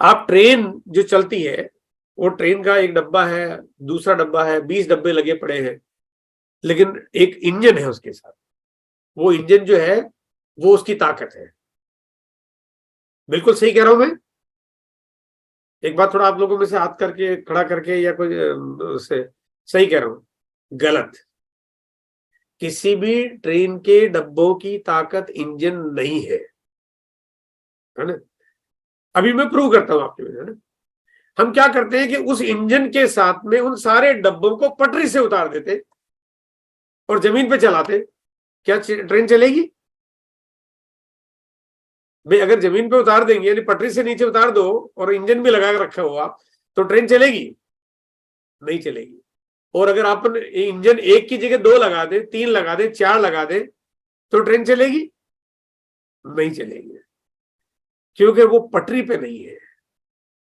आप ट्रेन जो चलती है, वो ट्रेन का एक डब्बा है, दूसरा डब्बा है, 20 डब्बे लगे पड़े हैं, लेकिन एक इंजन है उसके साथ। वो इंजन जो है वो उसकी ताकत है। बिल्कुल सही कह रहा हूं मैं? एक बात थोड़ा आप लोगों में से हाथ करके खड़ा करके या कोई से सही कह रहा हूं, गलत। किसी भी ट्रेन के डब्बों की ताकत इंजन नहीं है ना। अभी मैं प्रूव करता हूं आपके लिए, है ना। हम क्या करते हैं कि उस इंजन के साथ में उन सारे डब्बों को पटरी से उतार देते और जमीन पे चलाते, क्या ट्रेन चलेगी? भाई अगर जमीन पे उतार देंगे, यानी पटरी से नीचे उतार दो और इंजन भी लगा के रखा हुआ, तो ट्रेन चलेगी? नहीं चलेगी। और अगर आप इंजन एक की जगह 2 लगा दे, 3 लगा दे, 4 लगा दे, तो ट्रेन चलेगी? नहीं चलेगी, क्योंकि वो पटरी पे नहीं है।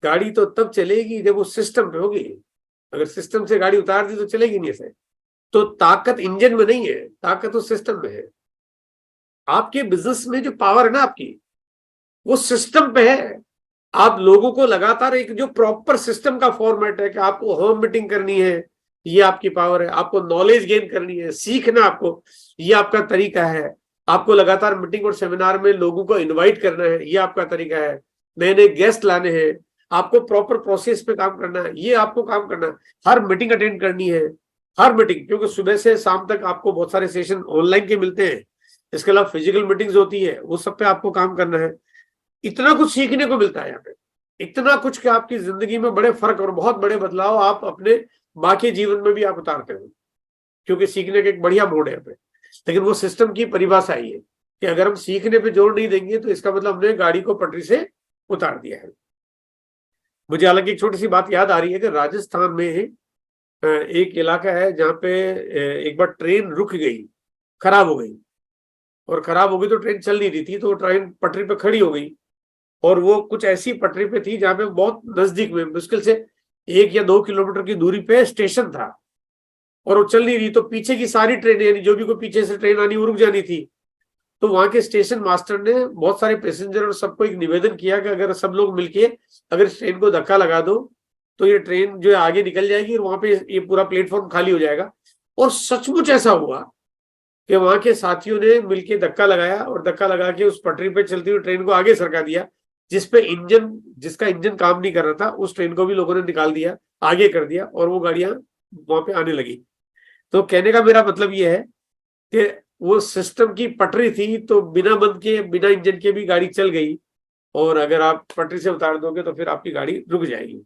गाड़ी तो तब चलेगी जब वो सिस्टम पे होगी। अगर सिस्टम से गाड़ी उतार दी तो चलेगी नहीं ऐसे। तो ताकत इंजन में नहीं है, ताकत उस सिस्टम में है। आपके बिजनेस में जो पावर है ना आपकी, वो सिस्टम पे है। आप लोगों को लगातार एक जो प्रॉपर सिस्टम का फॉर्मेट है कि आपको होम मीटिंग करनी है, ये आपकी पावर है। आपको नॉलेज गेन करनी है, सीखना आपको, ये आपका तरीका है। आपको लगातार मीटिंग और सेमिनार में लोगों को इनवाइट करना है, ये आपका तरीका है। नए नए गेस्ट लाने हैं, आपको प्रॉपर प्रोसेस पे काम करना है, ये आपको काम करना है। हर मीटिंग अटेंड करनी है, हर मीटिंग, क्योंकि सुबह से शाम तक आपको बहुत सारे सेशन ऑनलाइन के मिलते हैं। इसके अलावा फिजिकल मीटिंग्स होती है, वो सब पे आपको काम करना है। इतना कुछ सीखने को मिलता है यहाँ पे, इतना कुछ कि आपकी जिंदगी में बड़े फर्क और बहुत बड़े बदलाव आप अपने बाकी जीवन में भी आप उतारते हो, क्योंकि सीखने का एक बढ़िया मोड है यहाँ पे। लेकिन वो सिस्टम की परिभाषा ही है कि अगर हम सीखने पे जोर नहीं देंगे तो इसका मतलब हमने गाड़ी को पटरी से उतार दिया है। मुझे हालांकि एक छोटी सी बात याद आ रही है कि राजस्थान में एक इलाका है जहाँ पे एक बार ट्रेन रुक गई, खराब हो गई। और खराब हो गई तो ट्रेन चल नहीं रही थी, तो ट्रेन पटरी पे खड़ी हो गई। और वो कुछ ऐसी पटरी पे थी जहां पे बहुत नजदीक में, मुश्किल से 1 या 2 किलोमीटर की दूरी पे स्टेशन था, और वो चल नहीं रही। तो पीछे की सारी ट्रेनें, यानी जो भी कोई पीछे से ट्रेन आनी वो रुक जानी थी। तो वहां के स्टेशन मास्टर ने बहुत सारे पैसेंजर और सबको एक निवेदन किया कि अगर सब लोग मिलके अगर इस ट्रेन को धक्का लगा दो तो ये ट्रेन जो है आगे निकल जाएगी और वहां पे ये पूरा प्लेटफॉर्म खाली हो जाएगा। और सचमुच ऐसा हुआ कि वहां के साथियों ने मिलके धक्का लगाया और धक्का लगा के उस पटरी पे चलती हुई ट्रेन को आगे सरका दिया। जिसका इंजन काम नहीं कर रहा था, उस ट्रेन को भी लोगों ने निकाल दिया, आगे कर दिया, और वो गाड़ियां वहां पे आने लगी। तो कहने का मेरा मतलब ये है कि वो सिस्टम की पटरी थी, तो बिना बंद के बिना इंजन के भी गाड़ी चल गई। और अगर आप पटरी से उतार दोगे तो फिर आपकी गाड़ी रुक जाएगी।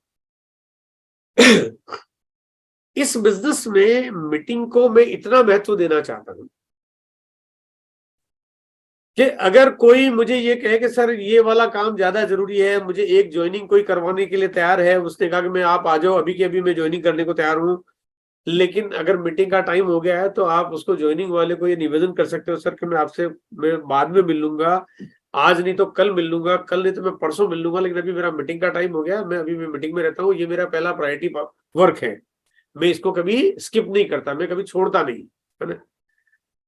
इस बिजनेस में मीटिंग को मैं इतना महत्व देना चाहता हूं कि अगर कोई मुझे ये कहे कि सर ये वाला काम ज्यादा जरूरी है, मुझे एक ज्वाइनिंग कोई करवाने के लिए तैयार है, उसने कहा कि मैं आप आ जाओ अभी के अभी, मैं ज्वाइनिंग करने को तैयार हूं, लेकिन अगर मीटिंग का टाइम हो गया है तो आप उसको ज्वाइनिंग वाले को ये निवेदन कर सकते हो, सर कि मैं बाद में मिल लूंगा, आज नहीं तो कल मिल लूंगा, कल नहीं तो मैं परसों मिल लूंगा, लेकिन अभी मेरा मीटिंग का टाइम हो गया, मैं मीटिंग में रहता हूँ, ये मेरा पहला प्रायोरिटी वर्क है, मैं इसको कभी स्किप नहीं करता, मैं कभी छोड़ता नहीं, है ना।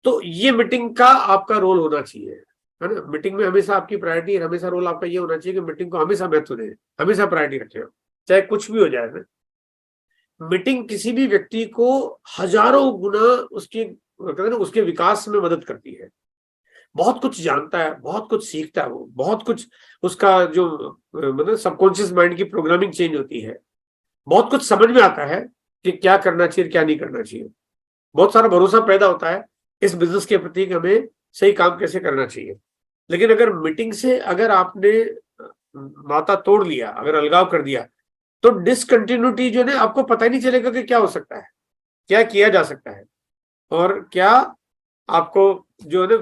तो ये मीटिंग का आपका रोल होना चाहिए, है ना। मीटिंग में हमेशा आपकी प्रायोरिटी, हमेशा रोल आपका ये होना चाहिए कि मीटिंग को हमेशा महत्व दें, हमेशा प्रायोरिटी रखें, चाहे कुछ भी हो जाए ना। मीटिंग किसी भी व्यक्ति को हजारों गुना उसके कहते हैं ना उसके विकास में मदद करती है। बहुत कुछ जानता है, बहुत कुछ सीखता है, वो बहुत कुछ उसका जो मतलब सबकॉन्शियस माइंड की प्रोग्रामिंग चेंज होती है। बहुत कुछ समझ में आता है कि क्या करना चाहिए क्या नहीं करना चाहिए। बहुत सारा भरोसा पैदा होता है इस बिजनेस के प्रति कि हमें सही काम कैसे करना चाहिए। लेकिन अगर मीटिंग से अगर आपने नाता तोड़ लिया, अगर अलगाव कर दिया, तो डिसकंटिन्यूटी जो है आपको पता ही नहीं चलेगा कि क्या हो सकता है, क्या किया जा सकता है, और क्या आपको जो है ना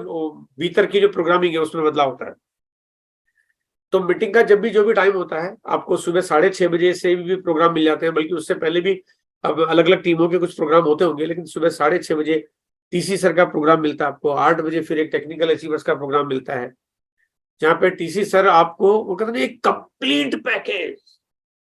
भीतर की जो प्रोग्रामिंग है उसमें बदलाव होता है। तो मीटिंग का जब भी जो भी टाइम होता है, आपको सुबह 6:30 बजे से भी प्रोग्राम मिल जाते हैं, बल्कि उससे पहले भी अब अलग अलग टीमों के कुछ प्रोग्राम होते होंगे, लेकिन सुबह 6:30 बजे टीसी सर का प्रोग्राम मिलता है आपको। 8 बजे फिर एक टेक्निकल अचीवर्स का प्रोग्राम मिलता है, जहाँ पे टीसी सर आपको वो कहते हैं एक कंप्लीट पैकेज,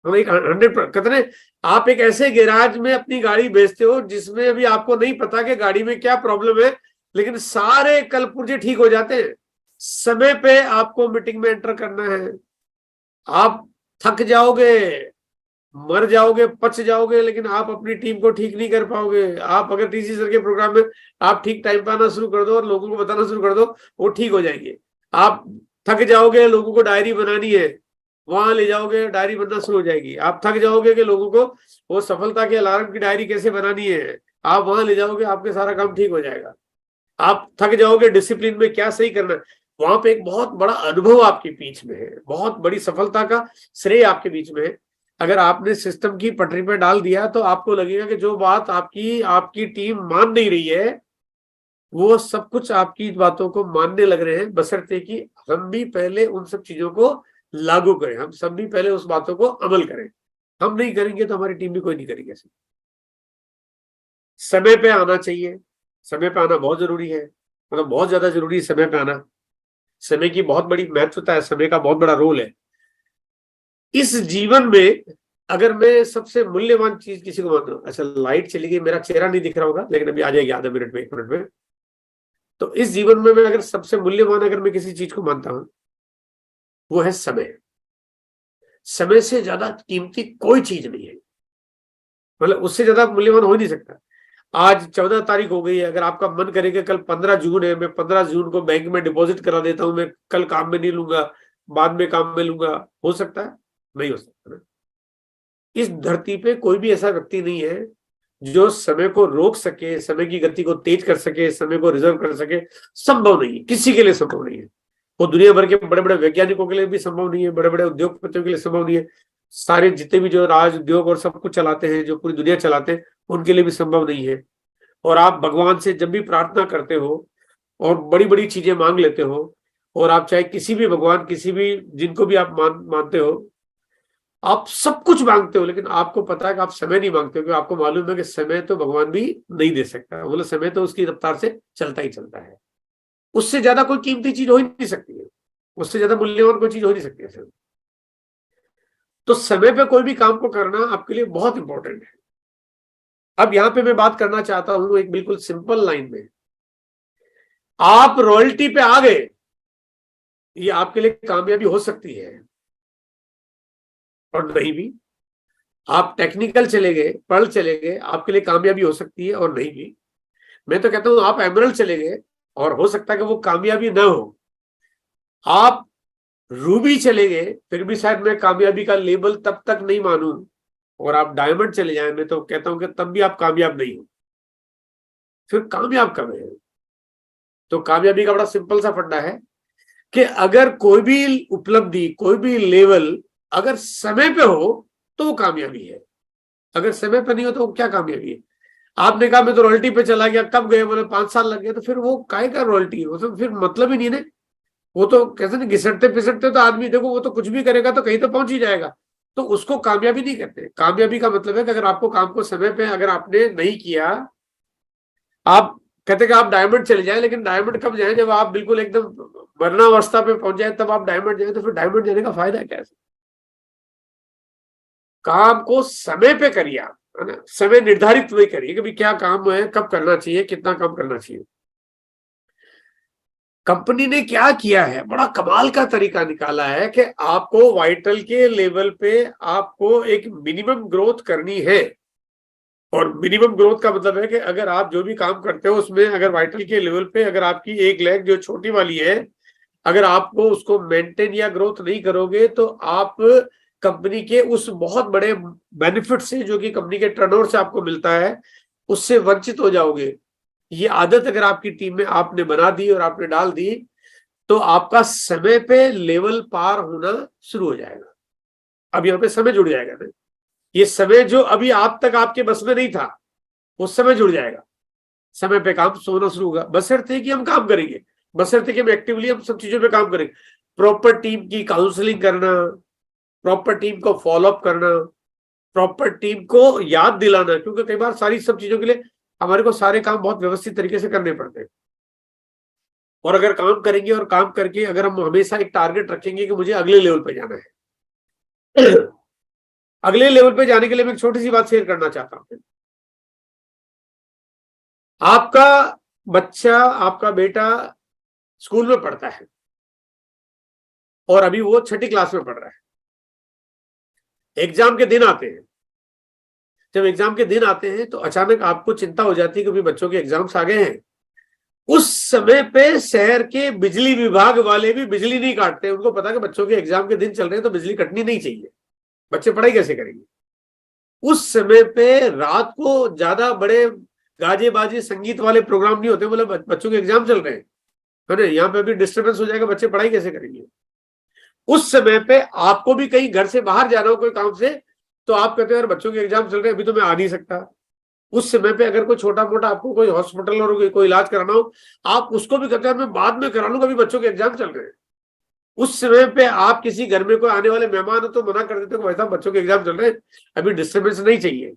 हम एक 100 कहते हैं आप एक ऐसे गैराज में अपनी गाड़ी बेचते हो जिसमें अभी आपको नहीं पता कि गाड़ी में क्या प्रॉब्लम है, लेकिन सारे कल पुर्जे ठीक हो जाते हैं। समय पे आपको मीटिंग में एंटर करना है। आप थक जाओगे, मर जाओगे, पच जाओगे, लेकिन आप अपनी टीम को ठीक नहीं कर पाओगे। आप अगर टीसी सर के प्रोग्राम में आप ठीक टाइम पे आना शुरू कर दो और लोगों को बताना शुरू कर दो, वो ठीक हो जाएंगे। आप थक जाओगे, लोगों को डायरी बनानी है, वहां ले जाओगे डायरी बनना शुरू हो जाएगी। आप थक जाओगे कि लोगों को वो सफलता के अलार्म की डायरी कैसे बनानी है, आप वहां ले जाओगे, आपके सारा काम ठीक हो जाएगा। आप थक जाओगे डिसिप्लिन में क्या सही करना है, वहां पे एक बहुत बड़ा अनुभव आपके बीच में है, बहुत बड़ी सफलता का श्रेय आपके बीच में है। अगर आपने सिस्टम की पटरी पर डाल दिया तो आपको लगेगा कि जो बात आपकी आपकी टीम मान नहीं रही है, वो सब कुछ आपकी बातों को मानने लग रहे हैं, बशर्ते कि हम भी पहले उन सब चीजों को लागू करें, हम सब भी पहले उस बातों को अमल करें। हम नहीं करेंगे तो हमारी टीम भी कोई नहीं करेगी ऐसे। समय पे आना चाहिए, समय पे आना बहुत जरूरी है, मतलब बहुत ज्यादा जरूरी है समय पे आना। समय की बहुत बड़ी महत्वता है, समय का बहुत बड़ा रोल है इस जीवन में। अगर मैं सबसे मूल्यवान चीज किसी को मानता हूँ, अच्छा लाइट चली गई, मेरा चेहरा नहीं दिख रहा होगा लेकिन अभी आ जाएगी आधा मिनट में, 1 मिनट में। तो इस जीवन में मैं अगर सबसे मूल्यवान अगर मैं किसी चीज को मानता हूं, वो है समय। समय से ज्यादा कीमती कोई चीज नहीं है, मतलब उससे ज्यादा मूल्यवान हो ही नहीं सकता। आज 14 तारीख हो गई है, अगर आपका मन करेगा कल 15 जून है, मैं 15 जून को बैंक में डिपॉजिट करा देता हूं, मैं कल काम में नहीं लूंगा, बाद में काम में लूंगा, हो सकता है? नहीं हो सकता। इस धरती पे कोई भी ऐसा व्यक्ति नहीं है जो समय को रोक सके, समय की गति को तेज कर सके, समय को रिजर्व कर सके। संभव नहीं है, किसी के लिए संभव नहीं है। वो दुनिया भर के बड़े बड़े वैज्ञानिकों के लिए भी संभव नहीं है, बड़े बड़े उद्योगपतियों के लिए संभव नहीं है, सारे जितने भी जो राज उद्योग और सब कुछ चलाते हैं, जो पूरी दुनिया चलाते हैं, उनके लिए भी संभव नहीं है। और आप भगवान से जब भी प्रार्थना करते हो और बड़ी बड़ी चीजें मांग लेते हो, और आप चाहे किसी भी भगवान, किसी भी जिनको भी आप मानते हो, आप सब कुछ मांगते हो, लेकिन आपको पता है कि आप समय नहीं मांगते हो, क्योंकि आपको मालूम है कि समय तो भगवान भी नहीं दे सकता, बोले समय तो उसकी रफ्तार से चलता ही चलता है। उससे ज्यादा कोई कीमती चीज हो ही नहीं सकती है, उससे ज्यादा मूल्यवान कोई चीज हो नहीं सकती है। तो समय पे कोई भी काम को करना आपके लिए बहुत इंपॉर्टेंट है। अब यहां पे मैं बात करना चाहता हूं एक बिल्कुल सिंपल लाइन में। आप रॉयल्टी पे आ गए, ये आपके लिए कामयाबी हो सकती है और नहीं भी। आप टेक्निकल चले गए, पढ़ चले गए, आपके लिए कामयाबी हो सकती है और नहीं भी। मैं तो कहता हूं आप एमरल्ड चले गए और हो सकता है कि वो कामयाबी ना हो। आप रूबी चले गए, फिर भी शायद मैं कामयाबी का लेबल तब तक नहीं मानूं। और आप डायमंड चले जाए, मैं तो कहता हूं कि तब भी आप कामयाब नहीं हो। फिर कामयाब कब है? तो कामयाबी का बड़ा सिंपल सा फंडा है कि अगर कोई भी उपलब्धि, कोई भी लेवल अगर समय पे हो तो वो कामयाबी है। अगर समय पे नहीं हो तो क्या कामयाबी है? आपने कहा मैं तो रॉयल्टी पे चला गया, कब गए? बोले 5 साल लग गए। तो फिर वो काय का रॉयल्टी है? वो तो फिर मतलब ही नहीं ना। वो तो कैसे ना, घिसटते पिसटते तो आदमी देखो, वो तो कुछ भी करेगा तो कहीं तो पहुंच ही जाएगा। तो उसको कामयाबी नहीं कहते। कामयाबी का मतलब है कि अगर आपको काम को समय पे अगर आपने नहीं किया, आप कहते कि आप डायमंड चले जाए, लेकिन डायमंड कब जाए? जब आप बिल्कुल एकदम मरणावस्था पे पहुंच जाए तब आप डायमंड जाए। तो फिर डायमंड जाने का फायदा क्या है? काम को समय पे करिए आप, है ना। समय निर्धारित नहीं करिए कि भाई क्या काम है, कब करना चाहिए, कितना काम करना चाहिए। कंपनी ने क्या किया है, बड़ा कमाल का तरीका निकाला है कि आपको वाइटल के लेवल पे आपको एक मिनिमम ग्रोथ करनी है। और मिनिमम ग्रोथ का मतलब है कि अगर आप जो भी काम करते हो उसमें अगर वाइटल के लेवल पे अगर आपकी एक लेग जो छोटी वाली है, अगर आपको उसको मेंटेन या ग्रोथ नहीं करोगे तो आप कंपनी के उस बहुत बड़े बेनिफिट से, जो कि कंपनी के टर्नओवर से आपको मिलता है, उससे वंचित हो जाओगे। ये आदत अगर आपकी टीम में आपने बना दी और आपने डाल दी, तो आपका समय पे लेवल पार होना शुरू हो जाएगा। अब यहाँ पे समय जुड़ जाएगा ना। ये समय जो अभी आप तक आपके बस में नहीं था, वो समय जुड़ जाएगा। समय पे काम सोना शुरू होगा, बशर्ते कि हम काम करेंगे, बशर्ते कि हम एक्टिवली हम सब चीजों पे काम करेंगे। प्रॉपर टीम की काउंसलिंग करना, प्रॉपर टीम को फॉलोअप करना, प्रॉपर टीम को याद दिलाना, क्योंकि कई बार सारी सब चीजों के लिए हमारे को सारे काम बहुत व्यवस्थित तरीके से करने पड़ते हैं। और अगर काम करेंगे और काम करके अगर हम हमेशा एक टारगेट रखेंगे कि मुझे अगले लेवल पे जाना है, अगले लेवल पे जाने के लिए मैं एक छोटी सी बात शेयर करना चाहता हूं। आपका बच्चा, आपका बेटा स्कूल में पढ़ता है और अभी वो 6ठी क्लास में पढ़ रहा है। एग्जाम के दिन आते हैं, जब एग्जाम के दिन आते हैं तो अचानक आपको चिंता हो जाती है कि भाई बच्चों के एग्जाम्स आ गए हैं उस समय पे शहर के बिजली विभाग वाले भी बिजली नहीं काटते, उनको पता कि बच्चों के एग्जाम के दिन चल रहे हैं तो बिजली कटनी नहीं चाहिए, बच्चे पढ़ाई कैसे करेंगे। उस समय पे रात को ज्यादा बड़े गाजे बाजे संगीत वाले प्रोग्राम नहीं होते, बोले बच्चों के एग्जाम चल रहे हैं, है ना, यहाँ पे भी डिस्टर्बेंस हो जाएगा, बच्चे पढ़ाई कैसे करेंगे। उस समय पे आपको भी कहीं घर से बाहर जाना हो कोई काम से, तो आप कहते हो यार बच्चों के एग्जाम चल रहे हैं, अभी तो मैं आ नहीं सकता। उस समय पे अगर कोई छोटा मोटा आपको कोई हॉस्पिटल और कोई इलाज कराना हो, आप उसको भी कहते हैं मैं बाद में करा लूंगा, अभी बच्चों के एग्जाम चल रहे हैं। उस समय पे आप किसी घर में कोई आने वाले मेहमान हो तो मना कर देते हो भाई साहब बच्चों के एग्जाम चल रहे हैं, अभी डिस्टर्बेंस नहीं चाहिए।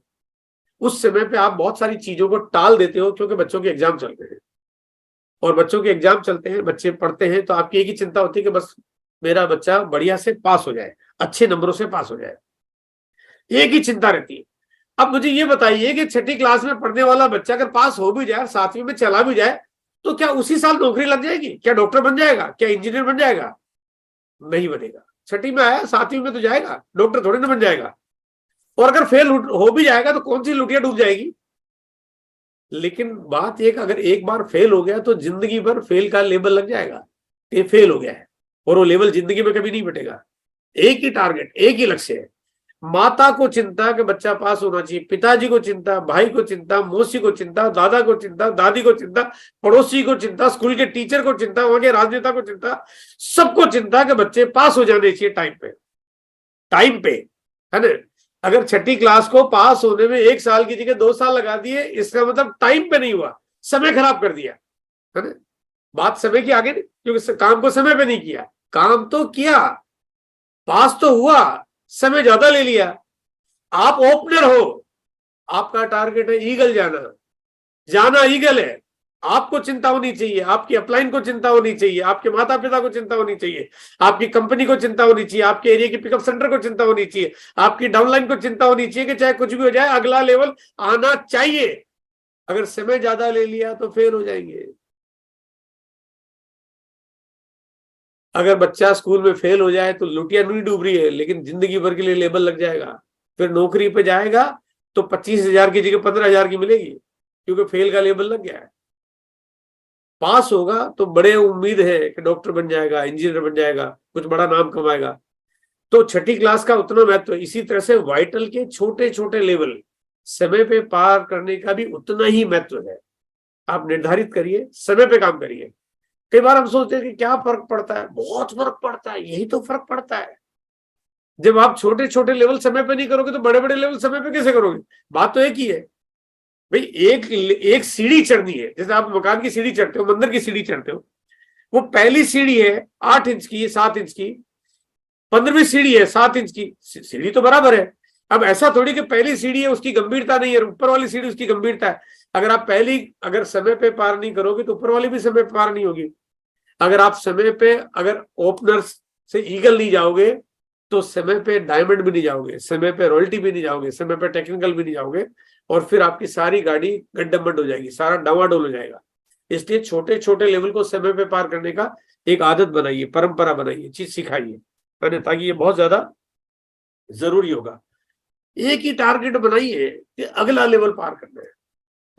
उस समय पे आप बहुत सारी चीजों को टाल देते हो क्योंकि बच्चों के एग्जाम चल रहे हैं। और बच्चों के एग्जाम चलते हैं, बच्चे पढ़ते हैं, तो आपकी एक ही चिंता होती है कि बस मेरा बच्चा बढ़िया से पास हो जाए, अच्छे नंबरों से पास हो जाए, एक ही चिंता रहती है। अब मुझे ये बताइए कि छठी क्लास में पढ़ने वाला बच्चा अगर पास हो भी जाए, 7वीं में चला भी जाए, तो क्या उसी साल नौकरी लग जाएगी? क्या डॉक्टर बन जाएगा? क्या इंजीनियर बन जाएगा? नहीं बनेगा। छठी में आया 7वीं में तो जाएगा, डॉक्टर थोड़ी ना बन जाएगा। और अगर फेल हो भी जाएगा तो कौन सी लुटिया डूब जाएगी। लेकिन बात यह, अगर एक बार फेल हो गया तो जिंदगी भर फेल का लेबल लग जाएगा, ये फेल हो गया है, और वो लेबल जिंदगी में कभी नहीं मिटेगा। एक ही टारगेट, एक ही लक्ष्य है। माता को चिंता कि बच्चा पास होना चाहिए, पिताजी को चिंता, भाई को चिंता, मौसी को चिंता, दादा को चिंता, दादी को चिंता, पड़ोसी को चिंता, स्कूल के टीचर को चिंता, वहां के राजनेता को चिंता, सबको चिंता कि बच्चे पास हो जाने चाहिए टाइम पे, टाइम पे, है ना। अगर छठी क्लास को पास होने में 1 साल की जगह 2 साल लगा दिए, इसका मतलब टाइम पे नहीं हुआ, समय खराब कर दिया, है ना। बात समय की आगे नहीं, क्योंकि काम को समय पे नहीं किया, काम तो किया, पास तो हुआ, समय ज्यादा ले लिया। आप ओपनर हो, आपका टारगेट है ईगल जाना, जाना ईगल है। आपको चिंता होनी चाहिए, आपकी अपलाइन को चिंता होनी चाहिए, आपके माता पिता को चिंता होनी चाहिए, आपकी कंपनी को चिंता होनी चाहिए, आपके एरिया की पिकअप सेंटर को चिंता होनी चाहिए, आपकी डाउनलाइन को चिंता होनी चाहिए कि चाहे कुछ भी हो जाए अगला लेवल आना चाहिए। अगर समय ज्यादा ले लिया तो फेल हो जाएंगे। अगर बच्चा स्कूल में फेल हो जाए तो लुटिया नहीं डूब रही है, लेकिन जिंदगी भर के लिए लेबल लग जाएगा। फिर नौकरी पे जाएगा तो 25,000 की जगह 15,000 की मिलेगी, क्योंकि फेल का लेबल लग गया है। पास होगा तो बड़े उम्मीद है कि डॉक्टर बन जाएगा, इंजीनियर बन जाएगा, कुछ बड़ा नाम कमाएगा। तो छठी क्लास का उतना महत्व। इसी तरह से वाइटल के छोटे छोटे लेवल समय पे पार करने का भी उतना ही महत्व है। आप निर्धारित करिए, समय पे काम करिए। कई बार हम सोचते हैं कि क्या फर्क पड़ता है, बहुत फर्क पड़ता है, यही तो फर्क पड़ता है। जब आप छोटे छोटे लेवल समय पे नहीं करोगे तो बड़े बड़े लेवल समय पे कैसे करोगे। बात तो एक ही है भाई, एक सीढ़ी चढ़नी है। जैसे आप मकान की सीढ़ी चढ़ते हो, मंदिर की सीढ़ी चढ़ते हो, वो पहली सीढ़ी है 8 इंच की, 7 इंच की, 15वीं सीढ़ी है 7 इंच की, सीढ़ी तो बराबर है। अब ऐसा थोड़ी कि पहली सीढ़ी है उसकी गंभीरता नहीं है, ऊपर वाली सीढ़ी उसकी गंभीरता है। अगर आप अगर समय पे पार नहीं करोगे तो ऊपर वाली भी समय पे पार नहीं होगी। अगर आप समय पे, अगर ओपनर से ईगल नहीं जाओगे तो समय पे डायमंड भी नहीं जाओगे, समय पे रॉयल्टी भी नहीं जाओगे, समय पे टेक्निकल भी नहीं जाओगे, और फिर आपकी सारी गाड़ी गड्ढमड हो जाएगी, सारा डावाडोल हो जाएगा। इसलिए छोटे छोटे लेवल को समय पे पार करने का एक आदत बनाइए, परंपरा बनाइए, चीज सिखाइए, ताकि ये बहुत ज्यादा जरूरी होगा। एक ही टारगेट बनाइए कि अगला लेवल पार करना है,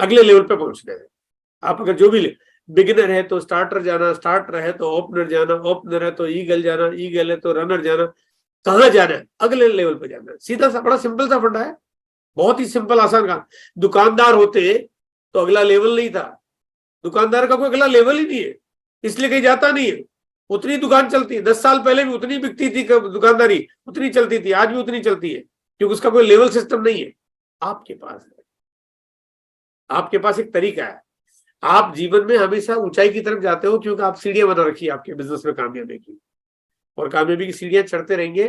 अगले लेवल पे पहुंचना है। आप अगर जो भी बिगिनर है तो स्टार्टर जाना, स्टार्टर है तो ओपनर जाना, ओपनर है तो ईगल जाना, ईगल है तो रनर जाना, कहां जाना है, अगले लेवल पे जाना है। सीधा सा, बड़ा सिंपल सा फंडा है, बहुत ही सिंपल आसान काम। दुकानदार होते तो अगला लेवल नहीं था, दुकानदार का कोई अगला लेवल ही नहीं है, इसलिए कहीं जाता नहीं है। उतनी दुकान चलती है, 10 साल पहले भी उतनी बिकती थी दुकानदारी, उतनी चलती थी, आज भी उतनी चलती है, क्योंकि उसका कोई लेवल सिस्टम नहीं है। आपके पास है, आपके पास एक तरीका है। आप जीवन में हमेशा ऊंचाई की तरफ जाते हो क्योंकि आप सीढ़ियां बना रखी है आपके बिजनेस में कामयाबी की, और कामयाबी की सीढ़ियां चढ़ते रहेंगे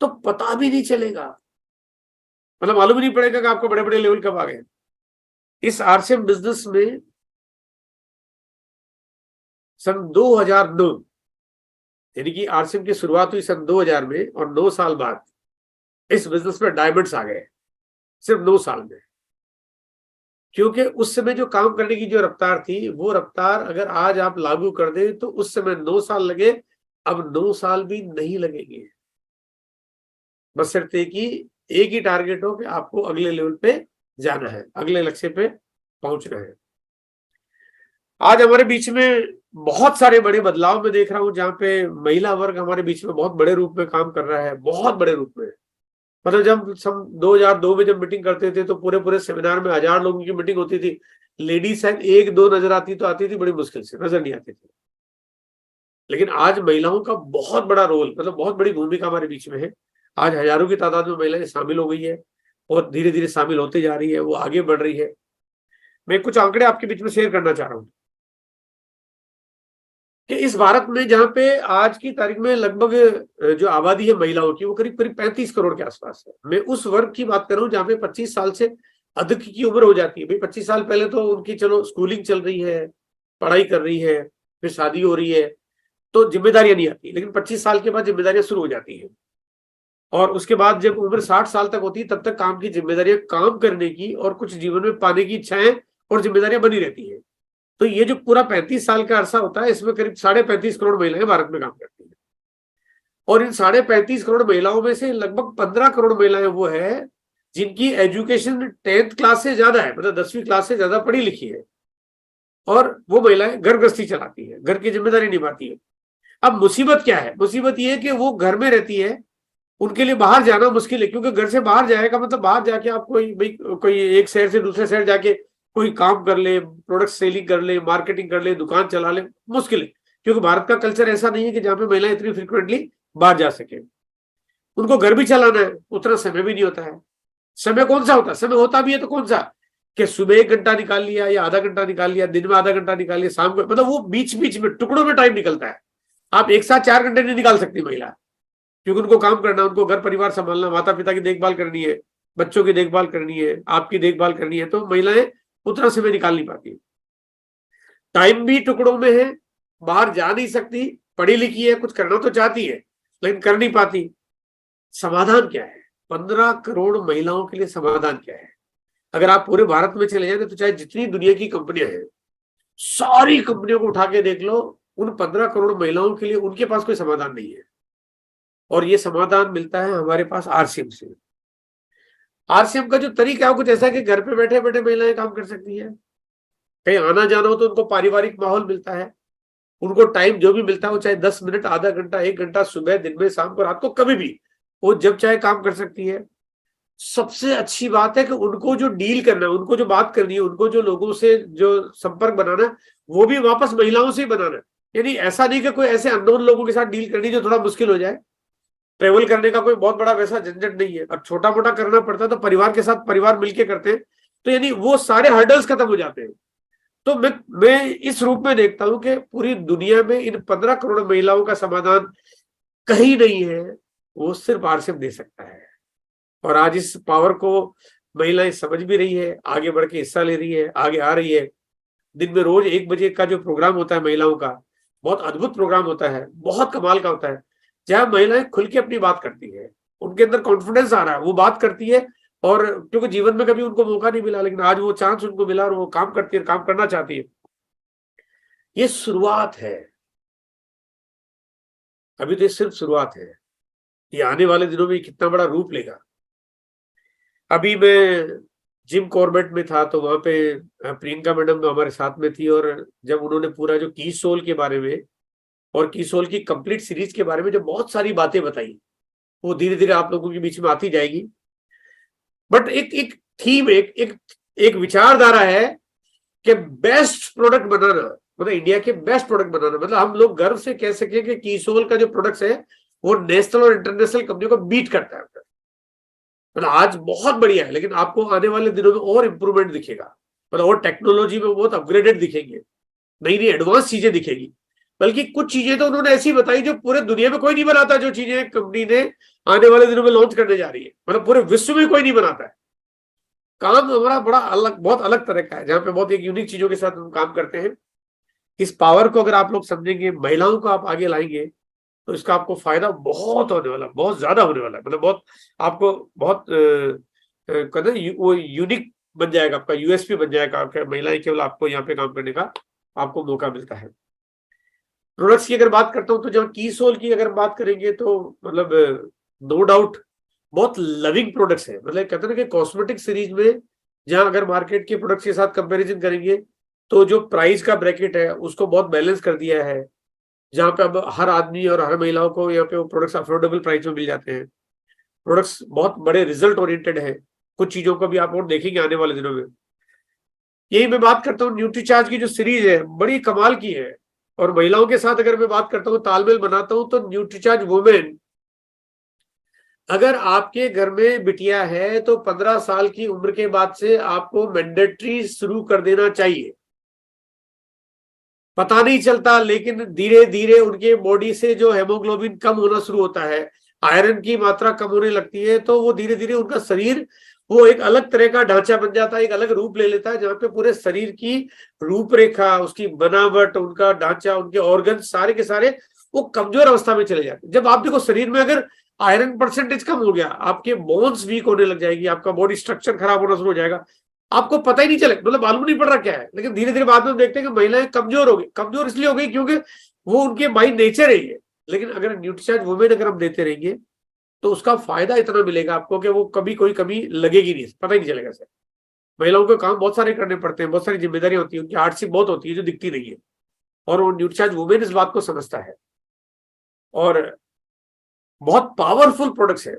तो पता भी नहीं चलेगा, मतलब मालूम ही नहीं पड़ेगा कि आपको बड़े बड़े लेवल कब आ गए। इस आरसीएम बिजनेस में सन 2009, यानी कि आरसीएम की शुरुआत हुई सन 2000 में, और 9 साल बाद इस बिजनेस में डायमंड्स आ गए, सिर्फ 9 साल में। क्योंकि उस समय जो काम करने की जो रफ्तार थी, वो रफ्तार अगर आज आप लागू कर दें तो उस समय 9 साल लगे, अब 9 साल भी नहीं लगेंगे। बशर्ते कि एक ही टारगेट हो कि आपको अगले लेवल पे जाना है, अगले लक्ष्य पे पहुंचना है। आज हमारे बीच में बहुत सारे बड़े बदलाव मैं देख रहा हूं, जहां पे महिला वर्ग हमारे बीच में बहुत बड़े रूप में काम कर रहा है, बहुत बड़े रूप में। मतलब जब हम 2002 में जब मीटिंग करते थे तो पूरे पूरे सेमिनार में 1000 लोगों की मीटिंग होती थी, लेडीज शायद एक दो नजर आती तो आती थी, बड़ी मुश्किल से, नजर नहीं आती थी। लेकिन आज महिलाओं का बहुत बड़ा रोल, मतलब बहुत बड़ी भूमिका हमारे बीच में है। आज हजारों की तादाद में महिलाएं शामिल हो गई है और धीरे धीरे शामिल होते जा रही है, वो आगे बढ़ रही है। मैं कुछ आंकड़े आपके बीच में शेयर करना चाह रहा हूँ कि इस भारत में, जहां पे आज की तारीख में लगभग जो आबादी है महिलाओं की, वो करीब करीब 35 करोड़ के आसपास है। मैं उस वर्ग की बात कर रहा हूँ जहां पे 25 साल से अधिक की उम्र हो जाती है। भाई 25 साल पहले तो उनकी चलो स्कूलिंग चल रही है, पढ़ाई कर रही है, फिर शादी हो रही है, तो जिम्मेदारियां नहीं आती। लेकिन 25 साल के बाद जिम्मेदारियां शुरू हो जाती है, और उसके बाद जब उम्र 60 साल तक होती है, तब तक काम की जिम्मेदारियां, काम करने की और कुछ जीवन में पाने की इच्छाएं और जिम्मेदारियां बनी रहती है। तो ये जो पूरा 35 साल का अरसा होता है, इसमें करीब 35.5 करोड़ महिलाएं भारत में काम करती हैं। और इन 35.5 करोड़ महिलाओं में से लगभग 15 करोड़ महिलाएं वो है जिनकी एजुकेशन 10th क्लास से ज्यादा है, मतलब 10वीं क्लास से ज्यादा पढ़ी लिखी है, और वो महिलाएं घर गृहस्थी चलाती है, घर की जिम्मेदारी निभाती है। अब मुसीबत क्या है? मुसीबत ये है कि वो घर में रहती है, उनके लिए बाहर जाना मुश्किल है, क्योंकि घर से बाहर जाएगा मतलब बाहर जाके आप कोई एक शहर से दूसरे शहर जाके कोई काम कर ले, प्रोडक्ट सेलिंग कर ले, मार्केटिंग कर ले, दुकान चला ले, मुश्किल है। क्योंकि भारत का कल्चर ऐसा नहीं है कि जहाँ पे महिलाएं इतनी फ्रिक्वेंटली बाहर जा सके। उनको घर भी चलाना है, उतना समय भी नहीं होता है। समय कौन सा होता है? समय होता भी है तो कौन सा, कि सुबह 1 घंटा निकाल लिया या आधा घंटा निकाल लिया, दिन में आधा घंटा निकाल लिया, शाम को, मतलब वो बीच बीच में टुकड़ों में टाइम निकलता है। आप एक साथ 4 घंटे नहीं निकाल सकती महिला, क्योंकि उनको काम करना, उनको घर परिवार संभालना, माता पिता की देखभाल करनी है, बच्चों की देखभाल करनी है, आपकी देखभाल करनी है, तो महिलाएं उतना समय निकाल नहीं पाती। टाइम भी टुकड़ों में है, बाहर जा नहीं सकती, पढ़ी लिखी है, कुछ करना तो चाहती है लेकिन कर नहीं पाती। समाधान क्या है? 15 करोड़ महिलाओं के लिए समाधान क्या है? अगर आप पूरे भारत में चले जाए तो चाहे जितनी दुनिया की कंपनियां हैं, सारी कंपनियों को उठा के देख लो, उन 15 करोड़ महिलाओं के लिए उनके पास कोई समाधान नहीं है। और ये समाधान मिलता है हमारे पास आरसीएम से। आरसीएम का जो तरीका है वो कुछ ऐसा है कि घर पे बैठे बैठे महिलाएं काम कर सकती है। कहीं आना जाना हो तो उनको पारिवारिक माहौल मिलता है, उनको टाइम जो भी मिलता है, वो चाहे 10 मिनट, आधा घंटा, 1 घंटा, सुबह, दिन में, शाम को, रात को, कभी भी वो जब चाहे काम कर सकती है। सबसे अच्छी बात है कि उनको जो डील करना है, उनको जो बात करनी है, उनको जो लोगों से जो संपर्क बनाना है, वो भी वापस महिलाओं से ही बनाना है। यानी ऐसा नहीं कि कोई ऐसे अननोन लोगों के साथ डील करनी जो थोड़ा मुश्किल हो जाए। ट्रेवल करने का कोई बहुत बड़ा वैसा झंझट नहीं है, और छोटा मोटा करना पड़ता है तो परिवार के साथ, परिवार मिलके करते हैं, तो यानी वो सारे हर्डल्स खत्म हो जाते हैं। तो मैं इस रूप में देखता हूं कि पूरी दुनिया में इन 15 करोड़ महिलाओं का समाधान कहीं नहीं है, वो सिर्फ आरसीएम दे सकता है। और आज इस पावर को महिलाएं समझ भी रही है, आगे बढ़ के हिस्सा ले रही है, आगे आ रही है। दिन में रोज 1 बजे का जो प्रोग्राम होता है महिलाओं का, बहुत अद्भुत प्रोग्राम होता है, बहुत कमाल का होता है, जहां महिलाएं खुल के अपनी बात करती है, उनके अंदर कॉन्फिडेंस आ रहा है, वो बात करती है। और क्योंकि जीवन में कभी उनको मौका नहीं मिला, लेकिन आज वो चांस उनको मिला और वो काम करती है, काम करना चाहती है। ये शुरुआत है, अभी तो ये सिर्फ शुरुआत है। ये आने वाले दिनों में कितना बड़ा रूप लेगा। अभी मैं जिम कॉर्बेट में था, तो वहां पे प्रियंका मैडम हमारे साथ में थी, और जब उन्होंने पूरा जो की सोल के बारे में और की सोल की कंप्लीट सीरीज के बारे में जो बहुत सारी बातें बताई, वो धीरे धीरे आप लोगों के बीच में आती जाएगी। बट एक एक थीम, एक विचारधारा है कि बेस्ट प्रोडक्ट बनाना, मतलब इंडिया के बेस्ट प्रोडक्ट बनाना, मतलब हम लोग गर्व से कह सके कि कीसोल का जो प्रोडक्ट्स है वो नेशनल और इंटरनेशनल कंपनियों को बीट करता है। मतलब आज बहुत बढ़िया है, लेकिन आपको आने वाले दिनों में और इंप्रूवमेंट दिखेगा, मतलब और टेक्नोलॉजी में बहुत अपग्रेडेड दिखेंगे, नई नई एडवांस चीजें दिखेगी। बल्कि कुछ चीजें तो उन्होंने ऐसी बताई जो पूरे दुनिया में कोई नहीं बनाता, जो चीजें कंपनी ने आने वाले दिनों में लॉन्च करने जा रही है, मतलब पूरे विश्व में कोई नहीं बनाता है। काम हमारा बड़ा अलग, बहुत अलग तरह का है, जहाँ पे बहुत एक यूनिक चीजों के साथ हम काम करते हैं। इस पावर को अगर आप लोग समझेंगे, महिलाओं को आप आगे लाएंगे, तो इसका आपको फायदा बहुत होने वाला, बहुत ज्यादा होने वाला है। मतलब बहुत आपको बहुत वो यूनिक बन जाएगा, आपका यूएसपी बन जाएगा, आपका महिलाएं केवल आपको यहाँ पे काम करने का आपको मौका मिलता है। प्रोडक्ट्स की अगर बात करता हूँ, तो जहाँ की सोल की अगर बात करेंगे, तो मतलब नो डाउट बहुत लविंग प्रोडक्ट्स है। मतलब कहते हैं ना कि कॉस्मेटिक सीरीज में जहां अगर मार्केट के प्रोडक्ट्स के साथ कंपैरिजन करेंगे, तो जो प्राइस का ब्रैकेट है उसको बहुत बैलेंस कर दिया है, जहां पे अब हर आदमी और हर महिलाओं को यहाँ पे वो प्रोडक्ट्स अफोर्डेबल प्राइस में मिल जाते हैं। प्रोडक्ट्स बहुत बड़े रिजल्ट ओरिएंटेड है, कुछ चीजों को भी आप और देखेंगे आने वाले दिनों में। यही मैं बात करता हूँ, न्यूट्रीचार्ज की जो सीरीज है बड़ी कमाल की है। और महिलाओं के साथ अगर मैं बात करता हूँ, तालमेल बनाता हूँ, तो न्यूट्रीचार्ज वुमेन, अगर आपके घर में बिटिया है तो 15 साल की उम्र के बाद से आपको मैंडेटरी शुरू कर देना चाहिए। पता नहीं चलता, लेकिन धीरे धीरे उनके बॉडी से जो हेमोग्लोबिन कम होना शुरू होता है, आयरन की मात्रा कम होने लगती है, तो वो धीरे धीरे उनका शरीर वो एक अलग तरह का ढांचा बन जाता है, एक अलग रूप ले लेता है, जहां पे पूरे शरीर की रूपरेखा, उसकी बनावट, उनका ढांचा, उनके ऑर्गन सारे के सारे वो कमजोर अवस्था में चले जाते हैं। जब आप देखो शरीर में अगर आयरन परसेंटेज कम हो गया, आपके बोन्स वीक होने लग जाएगी, आपका बॉडी स्ट्रक्चर खराब होना शुरू हो जाएगा, आपको पता ही नहीं चले, मतलब मालूम नहीं पड़ रहा क्या है। लेकिन धीरे धीरे बाद में देखते हैं कि महिलाएं कमजोर हो गई। कमजोर इसलिए हो गई क्योंकि वो उनके बाई नेचर है ये। लेकिन अगर न्यूट्रीचार्ज वुमेन अगर हम देते रहेंगे तो उसका फायदा इतना मिलेगा आपको कि वो कभी कोई कमी लगेगी नहीं, पता ही नहीं चलेगा सर। महिलाओं को काम बहुत सारे करने पड़ते हैं, बहुत सारी जिम्मेदारियां होती है, उनकी हार्डशिप बहुत होती है जो दिखती नहीं है, और वो न्यूट्रीचार्ज वुमेन इस बात को समझता है। और बहुत पावरफुल प्रोडक्ट्स है।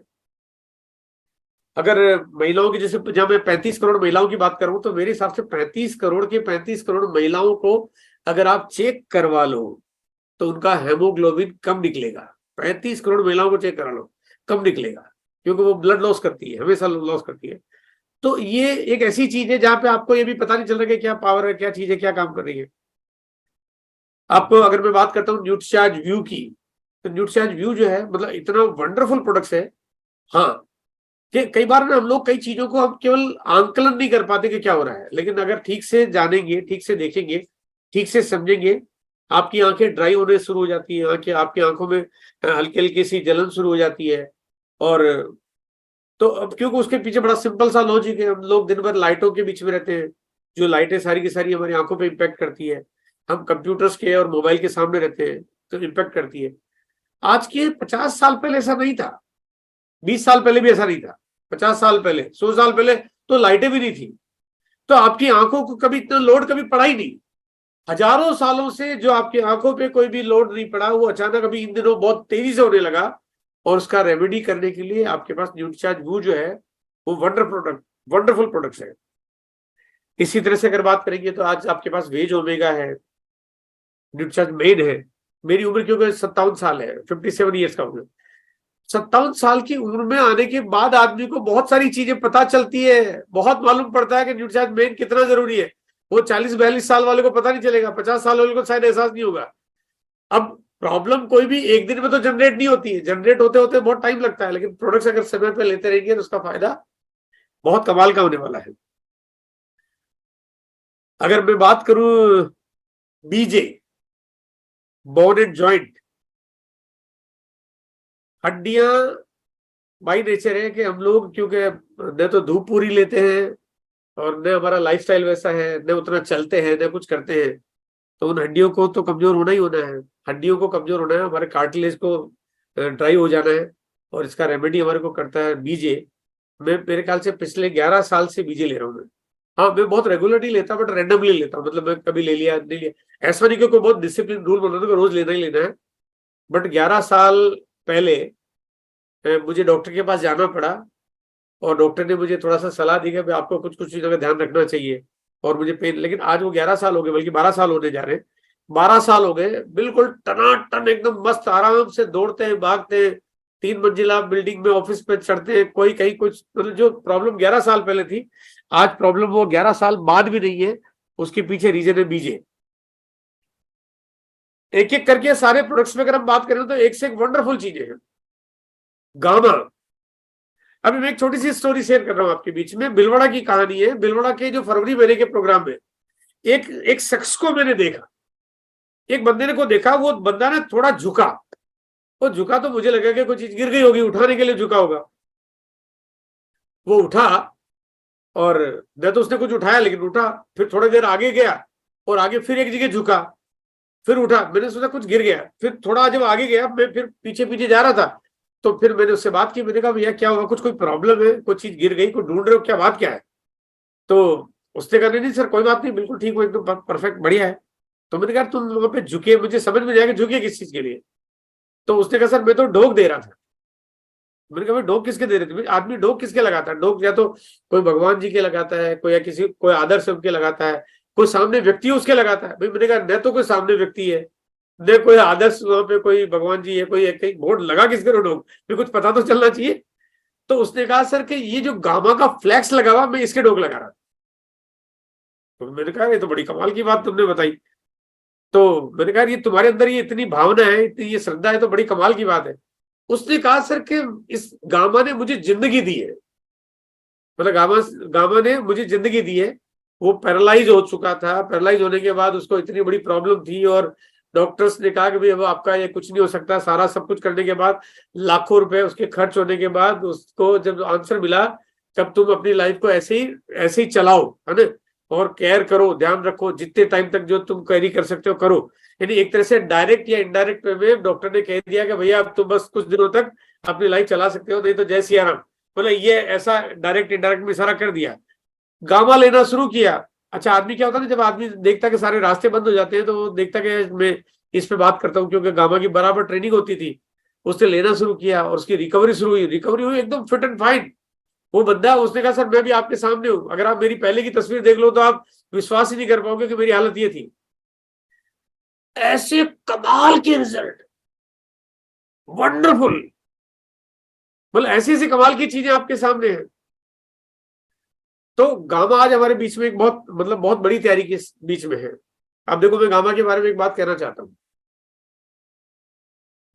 अगर महिलाओं की, जैसे जब मैं 35 करोड़ महिलाओं की बात करूं, तो मेरे हिसाब से 35 करोड़ के 35 करोड़ महिलाओं को अगर आप चेक करवा लो तो उनका हेमोग्लोबिन कम निकलेगा। 35 करोड़ महिलाओं को चेक करा लो, कम निकलेगा, क्योंकि वो ब्लड लॉस करती है, हमेशा लॉस करती है। तो ये एक ऐसी चीज है जहां पे आपको ये भी पता नहीं चल रहा कि क्या पावर है, क्या चीज है, क्या काम कर रही है। आपको अगर मैं बात करता हूँ न्यूट्रीचार्ज व्यू की, तो न्यूट्रीचार्ज व्यू जो है मतलब इतना वंडरफुल प्रोडक्ट्स है। हाँ, कि कई बार ना हम लोग कई चीजों को हम केवल आंकलन नहीं कर पाते कि क्या हो रहा है, लेकिन अगर ठीक से जानेंगे, ठीक से देखेंगे, ठीक से समझेंगे, आपकी आंखें ड्राई होने शुरू हो जाती है, आंखें, आपकी आंखों में हल्की हल्की सी जलन शुरू हो जाती है। और तो अब क्योंकि उसके पीछे बड़ा सिंपल सा लॉजिक है, हम लोग दिन भर लाइटों के बीच में रहते हैं, जो लाइटें सारी की सारी हमारी आंखों पे इम्पैक्ट करती है। हम कंप्यूटर्स के और मोबाइल के सामने रहते हैं तो इम्पैक्ट करती है। आज के 50 साल पहले ऐसा नहीं था, 20 साल पहले भी ऐसा नहीं था, 50 साल पहले, 100 साल पहले तो लाइटें भी नहीं थी, तो आपकी आंखों को कभी इतना लोड कभी पड़ा ही नहीं। हजारों सालों से जो आपकी आंखों पे कोई भी लोड नहीं पड़ा, वो अचानक अभी इन दिनों बहुत तेजी से होने लगा। और उसका रेमेडी करने के लिए आपके पास न्यूट्रीचार्ज वो जो है वो वंडरफुल प्रोडक्ट्स है। इसी तरह से अगर बात करेंगे तो आज आपके पास वेज ओमेगा है, न्यूट्रीचार्ज मेन है। मेरी उम्र क्योंकि 57 साल है, 57 ईयर्स का हूँ। 57 साल की उम्र में आने के बाद आदमी को बहुत सारी चीजें पता चलती है, बहुत मालूम पड़ता है कि न्यूट्रीचार्ज मेन कितना जरूरी है। वो 40-42 साल वाले को पता नहीं चलेगा, 50 साल वाले को शायद एहसास नहीं होगा। अब प्रॉब्लम कोई भी एक दिन में तो जनरेट नहीं होती है, जनरेट होते होते बहुत टाइम लगता है, लेकिन प्रोडक्ट्स अगर समय पे लेते रहेंगे तो उसका फायदा बहुत कमाल का होने वाला है। अगर मैं बात करूं बीजे, बोन एंड जॉइंट, हड्डियां बाई नेचर है कि हम लोग क्योंकि न तो धूप पूरी लेते हैं और न हमारा लाइफस्टाइल वैसा है, न उतना चलते हैं, न कुछ करते हैं, तो उन हड्डियों को तो कमजोर होना ही होना है। हड्डियों को कमजोर होना है, हमारे कार्टिलेज को ड्राई हो जाना है, और इसका रेमेडी हमारे को करता है बीजे। मैं मेरे ख्याल से पिछले 11 साल से बीजे ले रहा हूँ मैं। हाँ, मैं बहुत रेगुलरली लेता बट रैंडमली लेता हूँ, मतलब मैं कभी ले लिया नहीं लिया, ऐसा नहीं कि कोई बहुत डिसिप्लिन रूल बना दो रोज लेना ही लेना है। बट 11 साल पहले मुझे डॉक्टर के पास जाना पड़ा, और डॉक्टर ने मुझे थोड़ा सा सलाह दी कि आपको कुछ कुछ चीजों का ध्यान रखना चाहिए, और मुझे पेन, लेकिन आज वो 11 साल हो गए, बल्कि 12 साल होने जा रहे हैं। 12 साल हो गए, बिल्कुल टनाटन एकदम मस्त आराम से दौड़ते हैं, भागते हैं, 3 मंजिला बिल्डिंग में ऑफिस पे चढ़ते हैं, कोई कहीं कुछ, मतलब जो प्रॉब्लम 11 साल पहले थी, आज प्रॉब्लम वो 11 साल बाद भी नहीं है। उसके पीछे रीजन है बीजे। एक एक करके सारे प्रोडक्ट्स में अगर हम बात करें तो एक से एक वंडरफुल चीजें हैं। गामा, अभी मैं एक छोटी सी स्टोरी शेयर कर रहा हूं आपके बीच में, भिलवाड़ा की कहानी है। भिलवाड़ा के जो फरवरी महीने के प्रोग्राम में एक शख्स को मैंने देखा, एक बंदे ने को देखा, वो बंदा ना थोड़ा झुका, वो झुका तो मुझे लगा कि कोई चीज गिर गई होगी, उठाने के लिए झुका होगा। वो उठा, और न तो उसने कुछ उठाया, लेकिन उठा, फिर थोड़ी देर आगे गया, और आगे फिर एक जगह झुका, फिर उठा। मैंने सोचा कुछ गिर गया, फिर थोड़ा जब आगे गया, मैं फिर पीछे पीछे जा रहा था, तो फिर मैंने उससे बात की। मैंने कहा भैया क्या हुआ, कुछ कोई प्रॉब्लम है, कोई चीज गिर गई, कोई ढूंढ रहे हो क्या, बात क्या है? तो उसने कहा नहीं सर कोई बात नहीं, बिल्कुल ठीक हो, एकदम परफेक्ट बढ़िया है। तो मैंने कहा तुम वहां पे झुके, मुझे समझ में जाएगा झुके किस चीज के लिए। तो उसने कहा सर मैं तो ढोक दे रहा था। मैंने कहा भाई ढोक किसके दे रहे थे? आदमी ढोक किसके लगाता है? ढोक या तो कोई भगवान जी के लगाता है, कोई या किसी कोई आदर्श के लगाता है, कोई सामने व्यक्ति है उसके लगाता है। भाई मैंने कहा न तो कोई सामने व्यक्ति है, न कोई आदर्श वहां पे कोई भगवान जी है, कोई कहीं बोर्ड लगा किसके ढोक, फिर कुछ पता तो चलना चाहिए। तो उसने कहा सर कि ये जो गामा का फ्लैक्स लगा हुआ मैं इसके ढोक लगा रहा था। तो मैंने कहा ये तो बड़ी कमाल की बात तुमने बताई। तो मैंने कहा ये तुम्हारे अंदर ये इतनी भावना है, इतनी ये श्रद्धा है, तो बड़ी कमाल की बात है। उसने कहा सर कि इस गामा ने मुझे जिंदगी दी है, मतलब गामा गामा ने मुझे जिंदगी दी है। वो पैरालाइज हो चुका था, पैरालाइज होने के बाद उसको इतनी बड़ी प्रॉब्लम थी और डॉक्टर्स ने कहा कि भाई अब आपका ये कुछ नहीं हो सकता। सारा सब कुछ करने के बाद, लाखों रुपए उसके खर्च होने के बाद उसको जब आंसर मिला, तब तुम अपनी लाइफ को ऐसे ही चलाओ, है ना, और केयर करो, ध्यान रखो, जितने टाइम तक जो तुम कैरी कर सकते हो करो। यानी एक तरह से डायरेक्ट या इनडायरेक्ट वे में डॉक्टर ने कह दिया कि भैया अब तुम बस कुछ दिनों तक अपनी लाइफ चला सकते हो, नहीं तो जय सिया राम। मतलब ये ऐसा डायरेक्ट इनडायरेक्ट में इशारा कर दिया। गामा लेना शुरू किया। अच्छा आदमी क्या होता है ना, जब आदमी देखता कि सारे रास्ते बंद हो जाते हैं तो वो देखता कि मैं इस पे बात करता हूँ, क्योंकि गामा की बराबर ट्रेनिंग होती थी। उसने लेना शुरू किया और उसकी रिकवरी शुरू हुई, रिकवरी हुई एकदम फिट एंड फाइन। वो बंदा, उसने कहा सर मैं भी आपके सामने हूं, अगर आप मेरी पहले की तस्वीर देख लो तो आप विश्वास ही नहीं कर पाओगे कि मेरी हालत ये थी। ऐसे कमाल के रिजल्ट, वंडरफुल, मतलब ऐसी ऐसी कमाल की चीजें आपके सामने हैं। तो गामा आज हमारे बीच में एक बहुत मतलब बहुत बड़ी तैयारी के बीच में है। अब देखो मैं गामा के बारे में एक बात कहना चाहता हूं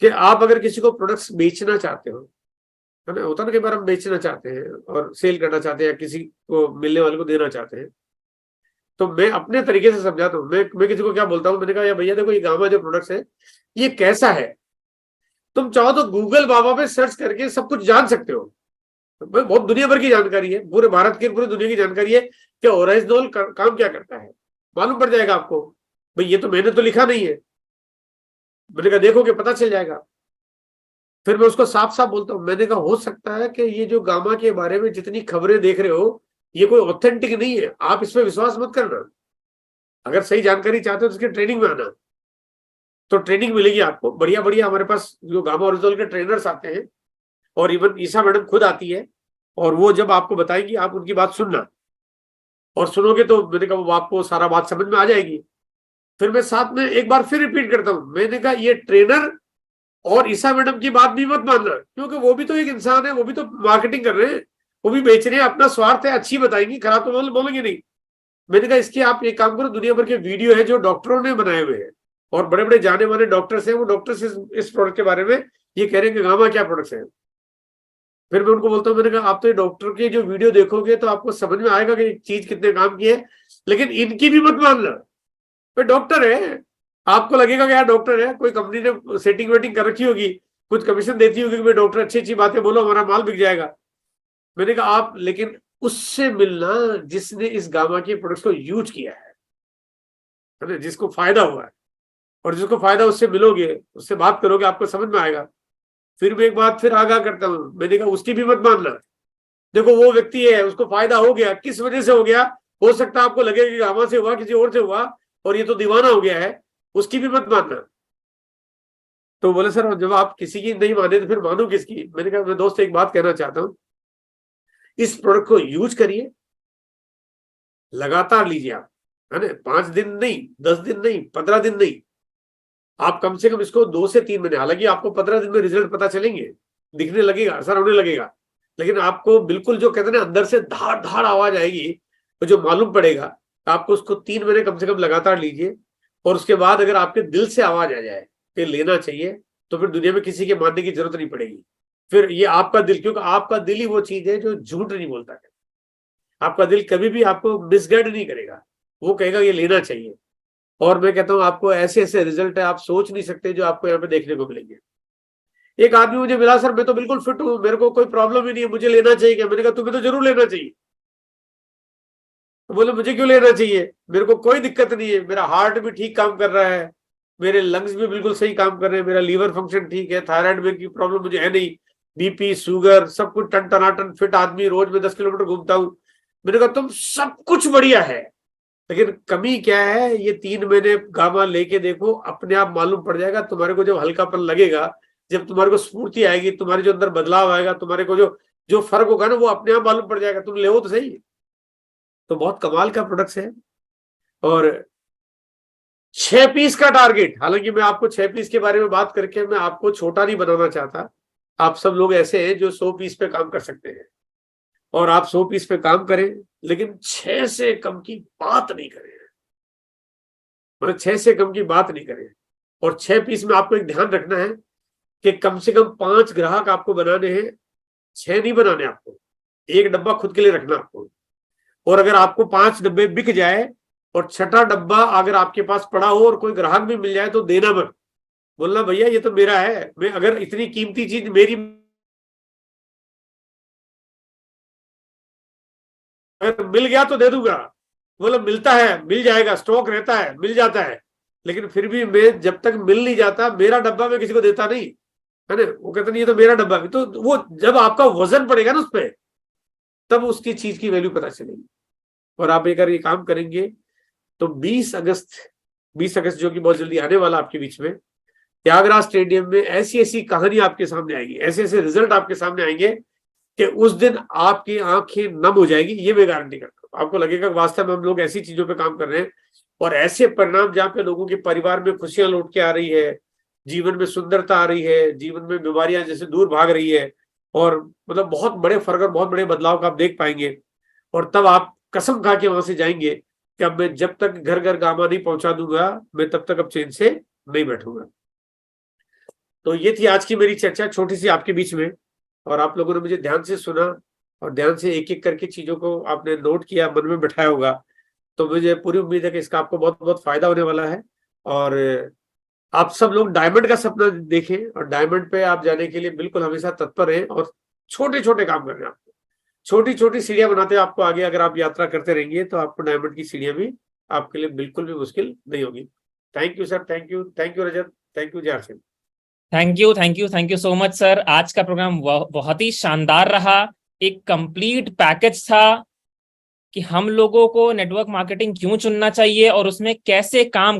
कि आप अगर किसी को प्रोडक्ट्स बेचना चाहते हो, है ना, होता ना, कई बार हम बेचना चाहते हैं और सेल करना चाहते हैं, किसी को मिलने वाले को देना चाहते हैं, तो मैं अपने तरीके से समझाता हूँ। मैं किसी को क्या बोलता हूँ, मैंने कहा यार भैया देखो ये गामा जो प्रोडक्ट्स है ये कैसा है, तुम चाहो तो गूगल बाबा पे सर्च करके सब कुछ जान सकते हो। बहुत दुनिया भर की जानकारी है, पूरे भारत की पूरी दुनिया की जानकारी है कि ओराइजोल काम क्या करता है, मालूम पड़ जाएगा आपको। भाई ये तो मैंने तो लिखा नहीं है, मैंने कहा देखोगे पता चल जाएगा। फिर मैं उसको साफ साफ बोलता हूँ, मैंने कहा हो सकता है कि ये जो गामा के बारे में जितनी खबरें देख रहे हो ये कोई ऑथेंटिक नहीं है, आप इस पर विश्वास मत करना। अगर सही जानकारी चाहते हो तो उसकी ट्रेनिंग में आना, तो ट्रेनिंग मिलेगी आपको बढ़िया बढ़िया। हमारे पास जो गामा ओरिजिनल के ट्रेनर्स आते हैं और इवन ईसा मैडम खुद आती है, और वो जब आपको बताएंगी आप उनकी बात सुनना, और सुनोगे तो मैंने कहा वो आपको सारा बात समझ में आ जाएगी। फिर मैं साथ में एक बार फिर रिपीट करता हूं, मैंने कहा ये ट्रेनर और ईसा मैडम की बात भी मत मानना, क्योंकि वो भी तो एक इंसान है, वो भी तो मार्केटिंग कर रहे हैं, वो भी बेच रहे हैं, अपना स्वार्थ है, अच्छी बताएंगी, खराब तो बोलेंगे नहीं। मैंने कहा इसकी आप एक काम करो, दुनिया भर के वीडियो है जो डॉक्टरों ने बनाए हुए हैं और बड़े बड़े जाने माने डॉक्टर्स हैं, वो डॉक्टर्स इस प्रोडक्ट के बारे में ये कह रहे हैं कि गामा क्या प्रोडक्ट्स है। फिर मैं उनको बोलता हूँ, मैंने कहा आप तो ये डॉक्टर के जो वीडियो देखोगे तो आपको समझ में आएगा कि चीज कितने काम की है, लेकिन इनकी भी मत मानना। भाई डॉक्टर है, आपको लगेगा कि यार डॉक्टर है, कोई कंपनी ने सेटिंग वेटिंग कर रखी होगी, कुछ कमीशन देती होगी कि भाई डॉक्टर अच्छी अच्छी बातें बोलो हमारा माल बिक जाएगा। मैंने कहा आप लेकिन उससे मिलना जिसने इस गामा के प्रोडक्ट्स को यूज किया है ना, जिसको फायदा हुआ है, और जिसको फायदा उससे मिलोगे, उससे बात करोगे, आपको समझ में आएगा। फिर मैं एक बात फिर आगाह करता हूँ, मैंने कहा उसकी भी मत मानना। देखो वो व्यक्ति है, उसको फायदा हो गया, किस वजह से हो गया, हो सकता है आपको लगेगा कि गामा से हुआ, किसी और से हुआ, और ये तो दीवाना हो गया है, उसकी भी मत मानना। तो बोले सर जब आप किसी की नहीं माने तो फिर मानो किसकी? मैंने कहा मैं दोस्त एक बात कहना चाहता हूँ, इस प्रोडक्ट को यूज करिए, लगातार लीजिए आप, है ना, 5 दिन नहीं, 10 दिन नहीं, 15 दिन नहीं, आप कम से कम इसको 2 से 3 महीने, हालांकि आपको 15 दिन में रिजल्ट पता चलेंगे, दिखने लगेगा, असर होने लगेगा, लेकिन आपको बिल्कुल जो कहते हैं ना अंदर से धाड़ धाड़ आवाज आएगी, तो जो मालूम पड़ेगा, आपको उसको 3 महीने कम से कम लगातार लीजिए। और उसके बाद अगर आपके दिल से आवाज आ जाए कि लेना चाहिए, तो फिर दुनिया में किसी के मानने की जरूरत नहीं पड़ेगी। फिर ये आपका दिल, क्योंकि आपका दिल ही वो चीज है जो झूठ नहीं बोलता है। आपका दिल कभी भी आपको मिसगाइड नहीं करेगा, वो कहेगा ये लेना चाहिए। और मैं कहता हूं आपको ऐसे ऐसे रिजल्ट है आप सोच नहीं सकते जो आपको यहाँ पे देखने को मिलेंगे। एक आदमी मुझे मिला, सर मैं तो बिल्कुल फिट हूँ, मेरे को कोई प्रॉब्लम ही नहीं है, मुझे लेना चाहिए क्या? मैंने कहा तुम्हें तो जरूर लेना चाहिए। तो बोले मुझे क्यों लेना चाहिए? मेरे को कोई दिक्कत नहीं है, मेरा हार्ट भी ठीक काम कर रहा है, मेरे लंग्स भी बिल्कुल सही काम कर रहे हैं, मेरा लीवर फंक्शन ठीक है, थायराइड में की प्रॉब्लम मुझे है नहीं, बीपी शुगर सब कुछ टन टनाटन फिट आदमी, रोज में 10 किलोमीटर घूमता हूँ, मैंने कहा तुम सब कुछ बढ़िया है, लेकिन कमी क्या है, ये 3 महीने गामा लेके देखो, अपने आप मालूम पड़ जाएगा तुम्हारे को। जब हल्कापन लगेगा, जब तुम्हारे को स्फूर्ति आएगी, तुम्हारे जो अंदर बदलाव आएगा, तुम्हारे को जो जो फर्क होगा ना, वो अपने आप मालूम पड़ जाएगा। तुम ले तो सही। तो बहुत कमाल का प्रोडक्ट्स है। और 6 पीस का टारगेट, हालांकि मैं आपको 6 पीस के बारे में बात करके मैं आपको छोटा नहीं बनाना चाहता। आप सब लोग ऐसे हैं जो 100 पीस पे काम कर सकते हैं, और आप 100 पीस पे काम करें, लेकिन 6 से कम की बात नहीं करें। मतलब 6 से कम की बात नहीं करें। और 6 पीस में आपको एक ध्यान रखना है कि कम से कम 5 ग्राहक आपको बनाने हैं, 6 नहीं बनाने आपको। 1 डब्बा खुद के लिए रखना आपको। और अगर आपको 5 डब्बे बिक जाए और 6ठा डब्बा अगर आपके पास पड़ा हो और कोई ग्राहक भी मिल जाए तो देना मत, बोलना भैया ये तो मेरा है, मैं अगर इतनी कीमती चीज मेरी अगर मिल गया तो दे दूंगा। बोला मिलता है, मिल जाएगा, स्टॉक रहता है, मिल जाता है, लेकिन फिर भी मैं जब तक मिल नहीं जाता, मेरा डब्बा मैं किसी को देता नहीं, है ना। वो कहते नहीं ये तो मेरा डब्बा भी। तो वो जब आपका वजन पड़ेगा ना उस पर, तब उसकी चीज की वैल्यू पता चलेगी। और आप अगर ये काम करेंगे तो 20 अगस्त जो कि बहुत जल्दी आने वाला आपके बीच में, त्यागराज स्टेडियम में ऐसी ऐसी कहानी आपके सामने आएगी, ऐसे ऐसे रिजल्ट आपके सामने आएंगे कि उस दिन आपकी आंखें नम हो जाएगी। ये मैं गारंटी करता हूँ। आपको लगेगा कि वास्तव में हम लोग ऐसी चीजों पे काम कर रहे हैं, और ऐसे परिणाम जहाँ पे लोगों के परिवार में खुशियां लौट के आ रही है, जीवन में सुंदरता आ रही है, जीवन में बीमारियां जैसे दूर भाग रही है, और मतलब बहुत बड़े फर्क और बहुत बड़े बदलाव का आप देख पाएंगे। और तब आप कसम खा के वहां से जाएंगे कि अब मैं जब तक घर घर गामा नहीं पहुंचा दूंगा, मैं तब तक अब चैन से नहीं बैठूंगा। तो ये थी आज की मेरी चर्चा, छोटी सी आपके बीच में। और आप लोगों ने मुझे ध्यान से सुना और ध्यान से एक एक करके चीजों को आपने नोट किया, मन में बिठाया होगा। तो मुझे पूरी उम्मीद है कि इसका आपको बहुत बहुत फायदा होने वाला है। और आप सब लोग डायमंड का सपना देखें, और डायमंड पे आप जाने के लिए बिल्कुल हमेशा तत्पर रहें, और छोटे छोटे काम करने आपको, छोटी छोटी सीढ़ियां बनाते आपको आगे अगर आप यात्रा करते रहेंगे, तो आपको डायमंड की सीढ़ियां भी आपके लिए बिल्कुल भी मुश्किल नहीं होगी। Thank you sir, thank you, thank you Rajat, thank you Jai Singh. Thank you so much sir. आज का प्रोग्राम बहुत ही शानदार रहा। एक कंप्लीट पैकेज था कि हम लोगों को नेटवर्क मार्केटिंग क्यों चुनना चाहिए और उसमें कैसे काम